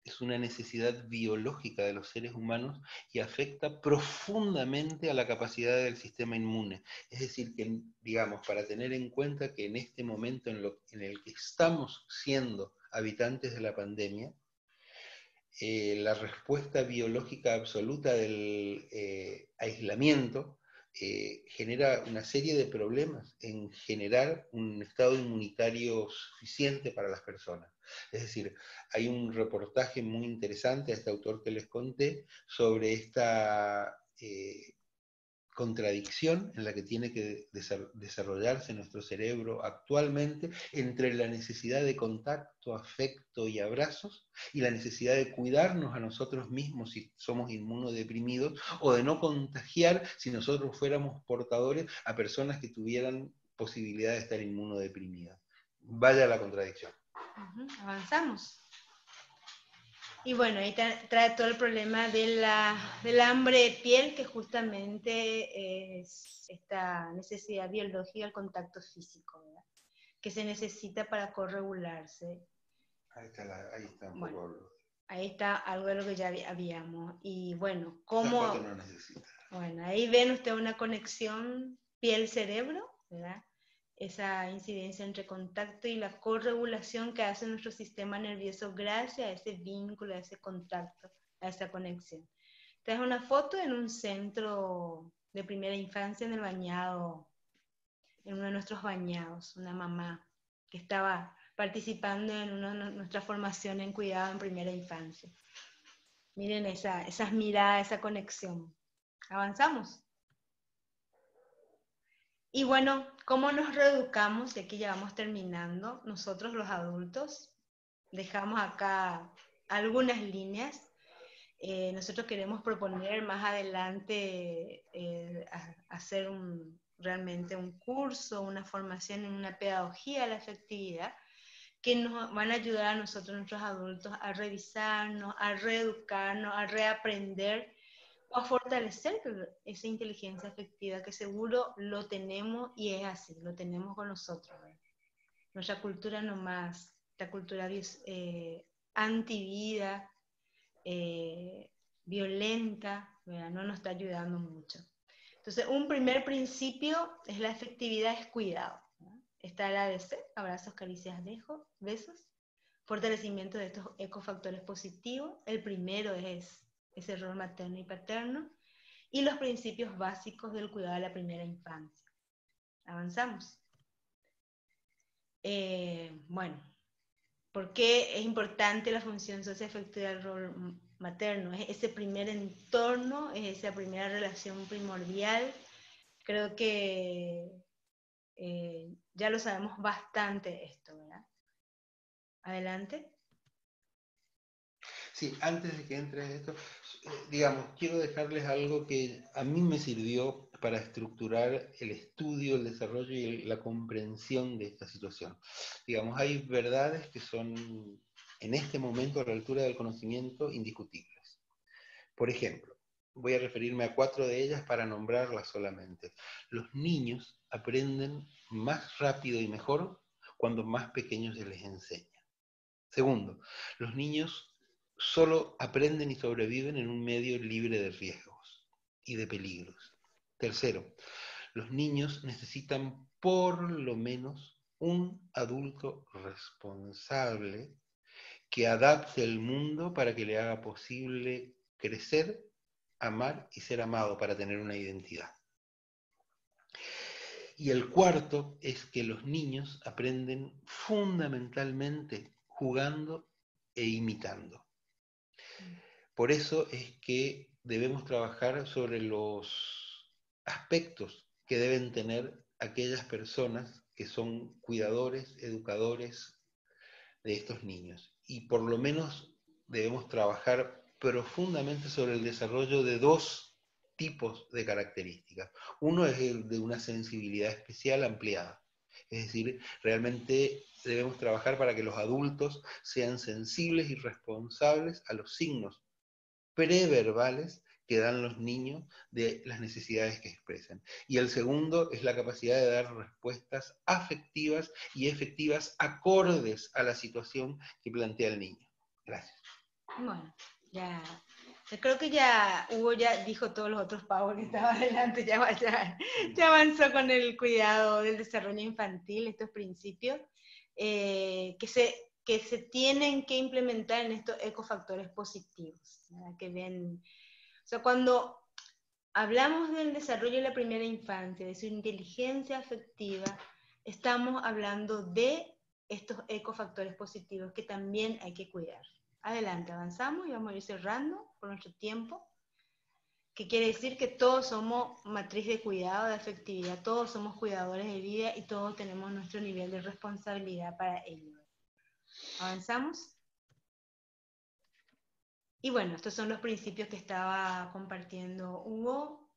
es una necesidad biológica de los seres humanos y afecta profundamente a la capacidad del sistema inmune. Es decir, que, digamos, para tener en cuenta que en este momento en el que estamos siendo habitantes de la pandemia, la respuesta biológica absoluta del aislamiento genera una serie de problemas en generar un estado inmunitario suficiente para las personas. Es decir, hay un reportaje muy interesante a este autor que les conté sobre esta contradicción en la que tiene que desarrollarse nuestro cerebro actualmente entre la necesidad de contacto, afecto y abrazos y la necesidad de cuidarnos a nosotros mismos si somos inmunodeprimidos o de no contagiar si nosotros fuéramos portadores a personas que tuvieran posibilidad de estar inmunodeprimidas. Vaya la contradicción.
Avanzamos. Y bueno, ahí trae todo el problema del hambre de piel, que justamente es esta necesidad biológica del contacto físico, ¿verdad? Que se necesita para corregularse.
Ahí está un
Bueno,
poco.
ahí está algo de lo que ya habíamos. Y bueno,
Esa
¿cómo?
foto no necesita.
Bueno, ahí ven ustedes una conexión piel-cerebro, ¿verdad? Esa incidencia entre contacto y la corregulación que hace nuestro sistema nervioso gracias a ese vínculo, a ese contacto, a esa conexión. Esta es una foto en un centro de primera infancia en el bañado, en uno de nuestros bañados, una mamá que estaba participando en una de nuestras formaciones en cuidado en primera infancia. Miren esas miradas, esa conexión. ¿Avanzamos? Y bueno, ¿cómo nos reeducamos? Y aquí ya vamos terminando. Nosotros los adultos dejamos acá algunas líneas. Nosotros queremos proponer más adelante hacer realmente un curso, una formación en una pedagogía de la afectividad que nos van a ayudar a nosotros, nuestros adultos, a revisarnos, a reeducarnos, a reaprender o a fortalecer esa inteligencia afectiva que seguro lo tenemos y es así, lo tenemos con nosotros. ¿Verdad? Nuestra cultura nomás, esta cultura antivida, violenta, ¿verdad? No nos está ayudando mucho. Entonces, un primer principio es la afectividad, es cuidado. ¿Verdad? Está el ABC, abrazos, caricias, besos, fortalecimiento de estos ecofactores positivos. El primero es ese rol materno y paterno, y los principios básicos del cuidado de la primera infancia. Avanzamos. Bueno, ¿por qué es importante la función socioafectiva del rol materno? Es ese primer entorno, es esa primera relación primordial. Creo que ya lo sabemos bastante esto, ¿verdad? Adelante.
Sí, antes de que entres esto, digamos, quiero dejarles algo que a mí me sirvió para estructurar el estudio, el desarrollo y la comprensión de esta situación. Digamos, hay verdades que son en este momento a la altura del conocimiento indiscutibles. Por ejemplo, voy a referirme a 4 de ellas para nombrarlas solamente. Los niños aprenden más rápido y mejor cuando más pequeños se les enseña. Segundo, los niños solo aprenden y sobreviven en un medio libre de riesgos y de peligros. Tercero, los niños necesitan por lo menos un adulto responsable que adapte el mundo para que le haga posible crecer, amar y ser amado para tener una identidad. Y el cuarto es que los niños aprenden fundamentalmente jugando e imitando. Por eso es que debemos trabajar sobre los aspectos que deben tener aquellas personas que son cuidadores, educadores de estos niños. Y por lo menos debemos trabajar profundamente sobre el desarrollo de 2 tipos de características. Uno es el de una sensibilidad especial ampliada. Es decir, realmente debemos trabajar para que los adultos sean sensibles y responsables a los signos preverbales que dan los niños de las necesidades que expresan. Y el segundo es la capacidad de dar respuestas afectivas y efectivas acordes a la situación que plantea el niño. Gracias.
Bueno, ya. Yo creo que ya Hugo ya dijo todos los otros pavos que estaban adelante, ya avanzó con el cuidado del desarrollo infantil, estos principios que se tienen que implementar en estos ecofactores positivos, ¿verdad? Que ven, o sea, cuando hablamos del desarrollo de la primera infancia, de su inteligencia afectiva, estamos hablando de estos ecofactores positivos que también hay que cuidar. Adelante, avanzamos y vamos a ir cerrando por nuestro tiempo, que quiere decir que todos somos matriz de cuidado, de afectividad, todos somos cuidadores de vida y todos tenemos nuestro nivel de responsabilidad para ello. ¿Avanzamos? Y bueno, estos son los principios que estaba compartiendo Hugo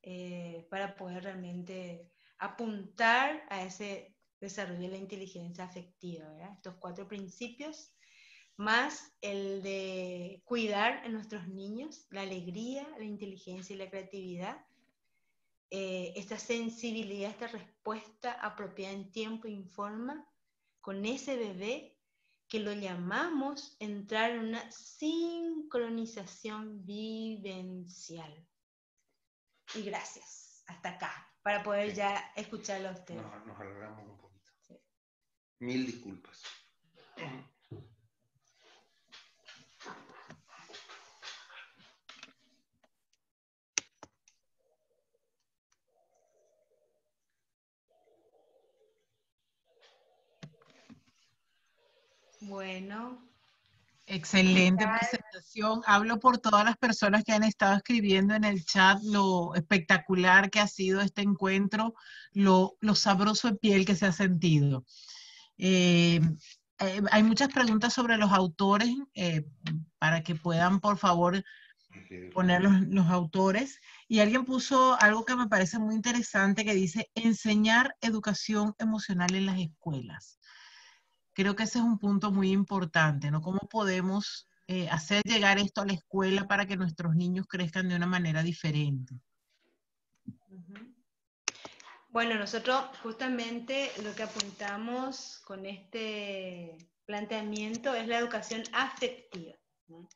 para poder realmente apuntar a ese desarrollo de la inteligencia afectiva, ¿verdad? Estos 4 principios más el de cuidar a nuestros niños, la alegría, la inteligencia y la creatividad, esta sensibilidad, esta respuesta apropiada en tiempo y forma con ese bebé que lo llamamos entrar en una sincronización vivencial. Y gracias, hasta acá, para poder ya escucharlo a ustedes.
Nos alargamos un poquito. Sí. 1000 disculpas.
Bueno.
Excelente presentación. Hablo por todas las personas que han estado escribiendo en el chat lo espectacular que ha sido este encuentro, lo sabroso de piel que se ha sentido. Hay muchas preguntas sobre los autores, para que puedan, por favor, poner los autores. Y alguien puso algo que me parece muy interesante que dice, enseñar educación emocional en las escuelas. Creo que ese es un punto muy importante, ¿no? ¿Cómo podemos hacer llegar esto a la escuela para que nuestros niños crezcan de una manera diferente?
Bueno, nosotros justamente lo que apuntamos con este planteamiento es la educación afectiva, ¿no?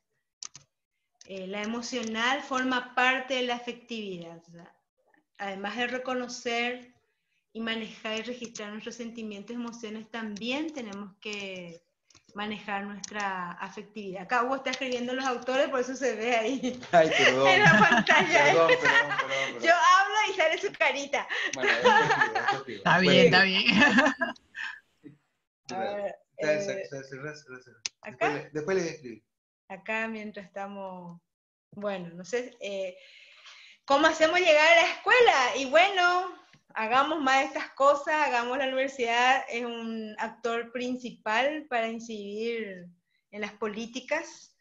La emocional forma parte de la afectividad. O sea, además de reconocer y manejar y registrar nuestros sentimientos y emociones, también tenemos que manejar nuestra afectividad. Acá Hugo está escribiendo los autores, por eso se ve ahí.
Ay, perdón.
En la pantalla.
Perdón.
Yo hablo y sale su carita.
Bueno, después pido.
Está bien, está bien.
Acá.
Después le escribí.
Acá mientras estamos, bueno, no sé, ¿cómo hacemos llegar a la escuela? Y bueno, hagamos más de estas cosas, hagamos la universidad, es un actor principal para incidir en las políticas,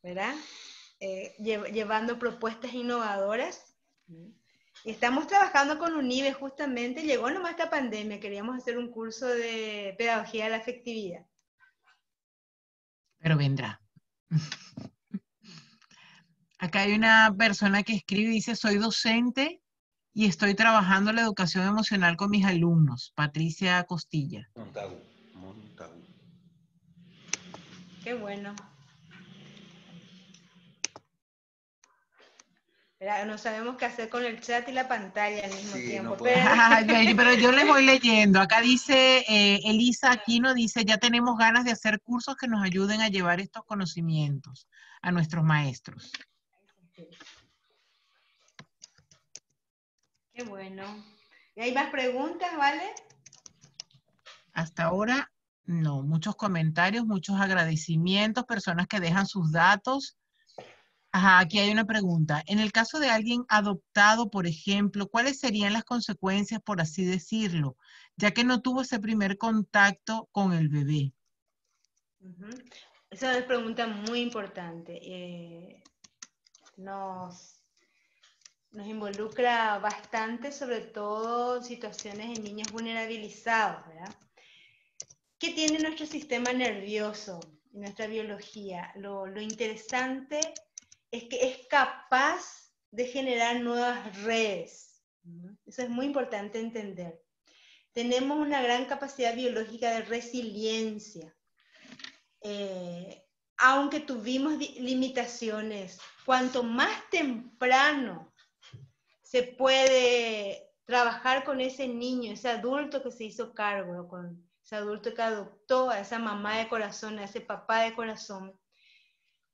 ¿verdad? Llevando propuestas innovadoras. Y estamos trabajando con UNIBE justamente, llegó nomás esta pandemia, queríamos hacer un curso de pedagogía de la afectividad.
Pero vendrá. Acá hay una persona que escribe y dice, soy docente y estoy trabajando la educación emocional con mis alumnos. Patricia Costilla.
Montagu.
Qué bueno. No sabemos qué hacer con el chat y la pantalla al mismo tiempo.
No
pero yo les voy leyendo. Acá dice, Elisa Aquino dice, ya tenemos ganas de hacer cursos que nos ayuden a llevar estos conocimientos a nuestros maestros.
Qué bueno. ¿Y hay más preguntas, vale?
Hasta ahora, no. Muchos comentarios, muchos agradecimientos, personas que dejan sus datos. Ajá, aquí hay una pregunta. En el caso de alguien adoptado, por ejemplo, ¿cuáles serían las consecuencias, por así decirlo, ya que no tuvo ese primer contacto con el bebé?
Esa es una pregunta muy importante. Nos involucra bastante, sobre todo situaciones en niños vulnerabilizados, ¿verdad? ¿Qué tiene nuestro sistema nervioso y nuestra biología? Lo interesante es que es capaz de generar nuevas redes. Eso es muy importante entender. Tenemos una gran capacidad biológica de resiliencia. Aunque tuvimos limitaciones, cuanto más temprano se puede trabajar con ese niño, ese adulto que se hizo cargo, con ese adulto que adoptó a esa mamá de corazón, a ese papá de corazón,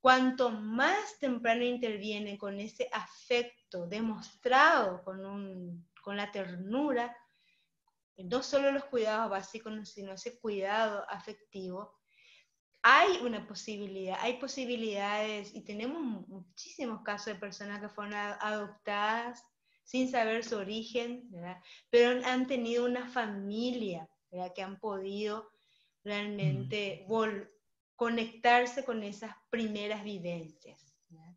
cuanto más temprano interviene con ese afecto demostrado con la ternura, no solo los cuidados básicos, sino ese cuidado afectivo, hay una posibilidad, hay posibilidades, y tenemos muchísimos casos de personas que fueron adoptadas sin saber su origen, ¿verdad? Pero han tenido una familia, ¿verdad? Que han podido realmente conectarse con esas primeras vivencias, ¿verdad?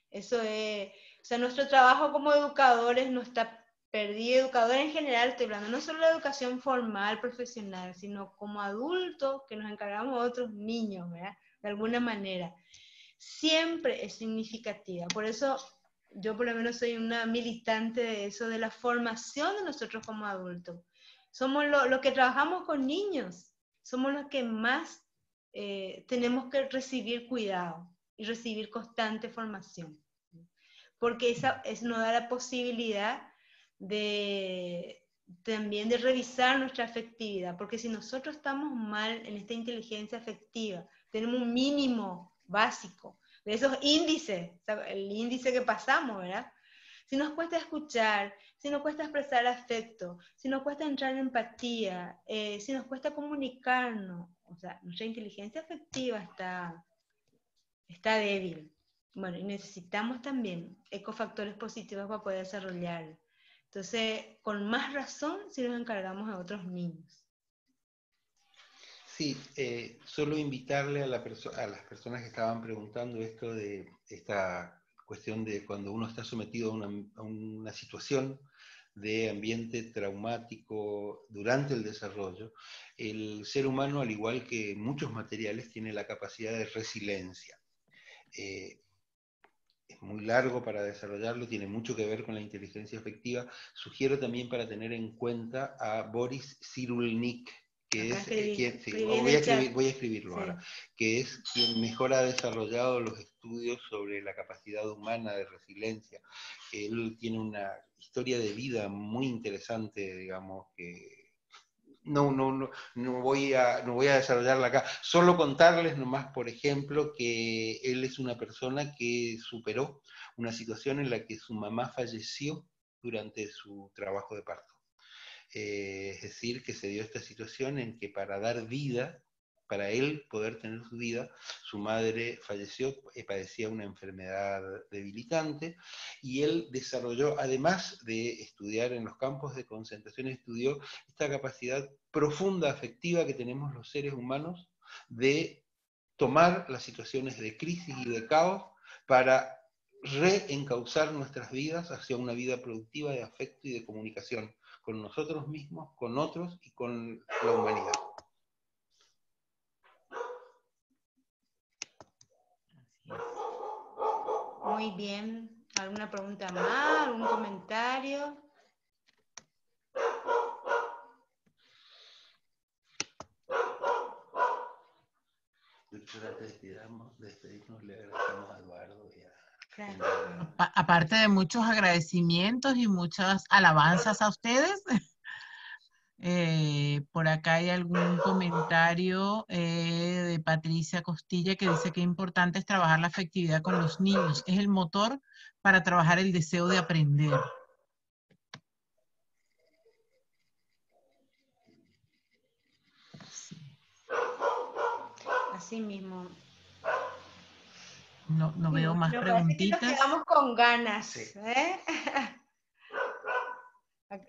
Eso es, o sea, nuestro trabajo como educadores no está perdido, educadores en general, estoy hablando no solo de la educación formal, profesional, sino como adultos que nos encargamos de otros niños, ¿verdad? de alguna manera. Siempre es significativa. Por eso yo por lo menos soy una militante de eso, de la formación de nosotros como adultos. Somos los que trabajamos con niños, somos los que más tenemos que recibir cuidado y recibir constante formación. Porque esa nos da la posibilidad también de revisar nuestra afectividad. Porque si nosotros estamos mal en esta inteligencia afectiva, tenemos un mínimo básico de esos índices, el índice que pasamos, ¿verdad? Si nos cuesta escuchar, si nos cuesta expresar afecto, si nos cuesta entrar en empatía, si nos cuesta comunicarnos, o sea, nuestra inteligencia afectiva está débil. Bueno, y necesitamos también ecofactores positivos para poder desarrollar. Entonces, con más razón si nos encargamos a otros niños.
Sí, solo invitarle a las personas que estaban preguntando esto de esta cuestión de cuando uno está sometido a una situación de ambiente traumático durante el desarrollo, el ser humano, al igual que muchos materiales, tiene la capacidad de resiliencia. Es muy largo para desarrollarlo, tiene mucho que ver con la inteligencia afectiva. Sugiero también para tener en cuenta a Boris Cyrulnik, que es quien, sí, voy a escribirlo sí. Ahora, que es quien mejor ha desarrollado los estudios sobre la capacidad humana de resiliencia. Él tiene una historia de vida muy interesante, digamos, que no voy a desarrollarla acá. Solo contarles nomás, por ejemplo, que él es una persona que superó una situación en la que su mamá falleció durante su trabajo de parto. Es decir, que se dio esta situación en que para dar vida, para él poder tener su vida, su madre falleció, padecía una enfermedad debilitante, y él desarrolló, además de estudiar en los campos de concentración, estudió esta capacidad profunda afectiva que tenemos los seres humanos de tomar las situaciones de crisis y de caos para reencauzar nuestras vidas hacia una vida productiva de afecto y de comunicación con nosotros mismos, con otros y con la humanidad.
Muy bien. ¿Alguna pregunta más? ¿Algún comentario?
Doctora, despedirnos, le agradecemos a Eduardo y a...
Aparte de muchos agradecimientos y muchas alabanzas a ustedes, por acá hay algún comentario de Patricia Costilla que dice que importante es trabajar la afectividad con los niños. Es el motor para trabajar el deseo de aprender. Sí.
Así mismo.
No veo más preguntitas.
Nos quedamos con ganas.
Sí.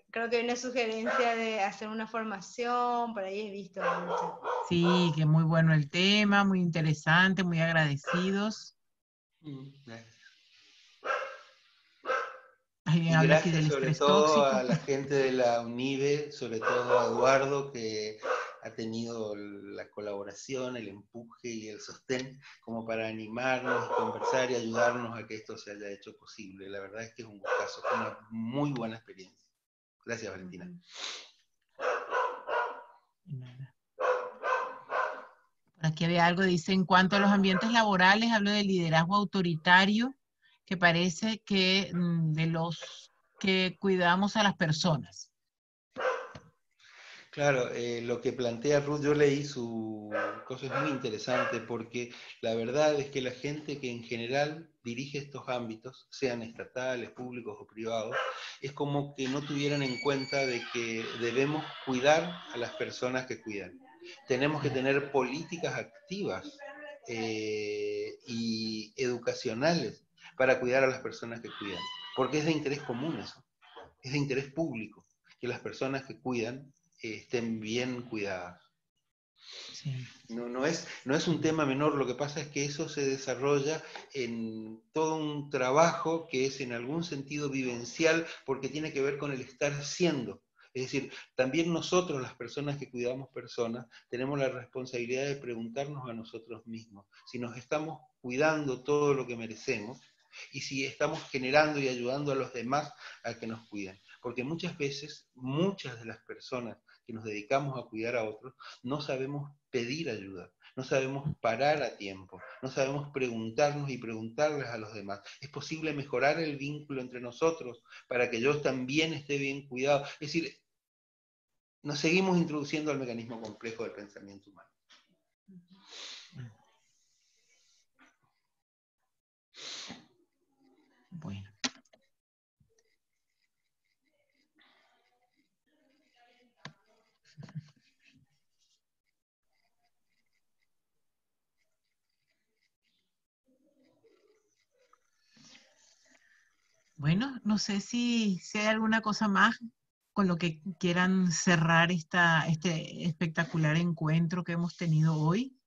Creo que hay una sugerencia de hacer una formación, por ahí he visto.
Sí, que muy bueno el tema, muy interesante, muy agradecidos.
Gracias.
Alguien
y
habla
gracias
aquí del
sobre
estrés
todo
tóxico.
a la gente de la UNIBE, sobre todo a Eduardo, que ha tenido la colaboración, el empuje y el sostén como para animarnos, conversar y ayudarnos a que esto se haya hecho posible. La verdad es que es un gustazo, fue una muy buena experiencia. Gracias, Valentina.
Por aquí había algo, dice, en cuanto a los ambientes laborales, hablo del liderazgo autoritario, que parece que de los que cuidamos a las personas.
Claro, lo que plantea Ruth, yo leí su cosa, es muy interesante, porque la verdad es que la gente que en general dirige estos ámbitos, sean estatales, públicos o privados, es como que no tuvieran en cuenta de que debemos cuidar a las personas que cuidan. Tenemos que tener políticas activas y educacionales para cuidar a las personas que cuidan, porque es de interés común eso, es de interés público, que las personas que cuidan estén bien cuidadas.
Sí.
No es un tema menor, lo que pasa es que eso se desarrolla en todo un trabajo que es en algún sentido vivencial, porque tiene que ver con el estar siendo. Es decir, también nosotros, las personas que cuidamos personas, tenemos la responsabilidad de preguntarnos a nosotros mismos si nos estamos cuidando todo lo que merecemos y si estamos generando y ayudando a los demás a que nos cuiden. Porque muchas veces, muchas de las personas que nos dedicamos a cuidar a otros, no sabemos pedir ayuda, no sabemos parar a tiempo, no sabemos preguntarnos y preguntarles a los demás. ¿Es posible mejorar el vínculo entre nosotros para que yo también esté bien cuidado? Es decir, nos seguimos introduciendo al mecanismo complejo del pensamiento humano.
Bueno. Bueno, no sé si hay alguna cosa más con lo que quieran cerrar este espectacular encuentro que hemos tenido hoy.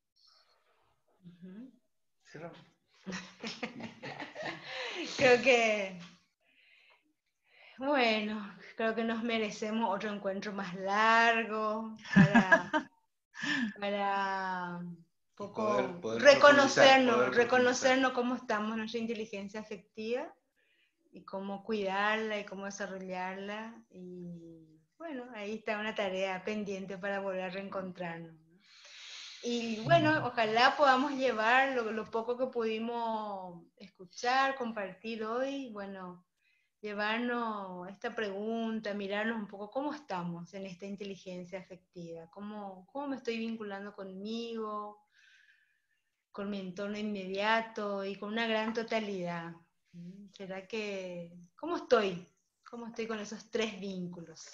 Creo que, bueno, creo que nos merecemos otro encuentro más largo para un poco
poder
reconocernos cómo estamos, nuestra inteligencia afectiva y cómo cuidarla y cómo desarrollarla. Y bueno, ahí está una tarea pendiente para volver a reencontrarnos. Y bueno, ojalá podamos llevar lo poco que pudimos escuchar, compartir hoy, bueno, llevarnos esta pregunta, mirarnos un poco cómo estamos en esta inteligencia afectiva, cómo me estoy vinculando conmigo, con mi entorno inmediato y con una gran totalidad. ¿Será que, cómo estoy con esos 3 vínculos?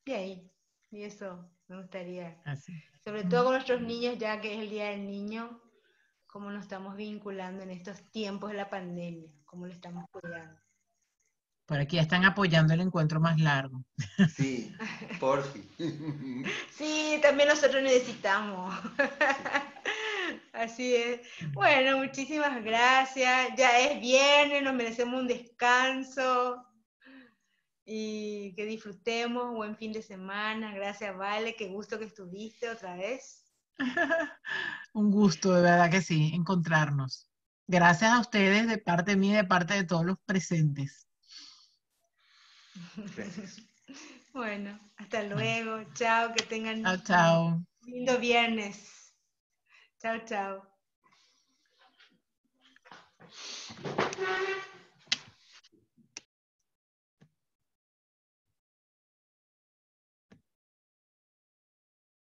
Y ahí, y eso me gustaría.
Así.
Sobre todo con nuestros niños, ya que es el Día del Niño, cómo nos estamos vinculando en estos tiempos de la pandemia, cómo le estamos cuidando.
Por aquí ya están apoyando el encuentro más largo.
Sí, por fin.
Sí, también nosotros necesitamos. Así es. Bueno, muchísimas gracias. Ya es viernes, nos merecemos un descanso. Y que disfrutemos, buen fin de semana. Gracias, Vale, qué gusto que estuviste otra vez.
Un gusto, de verdad que sí, encontrarnos. Gracias a ustedes de parte mía y de parte de todos los presentes.
Gracias.
Bueno, hasta luego. Chao, que tengan
Chao, chao.
un lindo viernes. Chao, chao.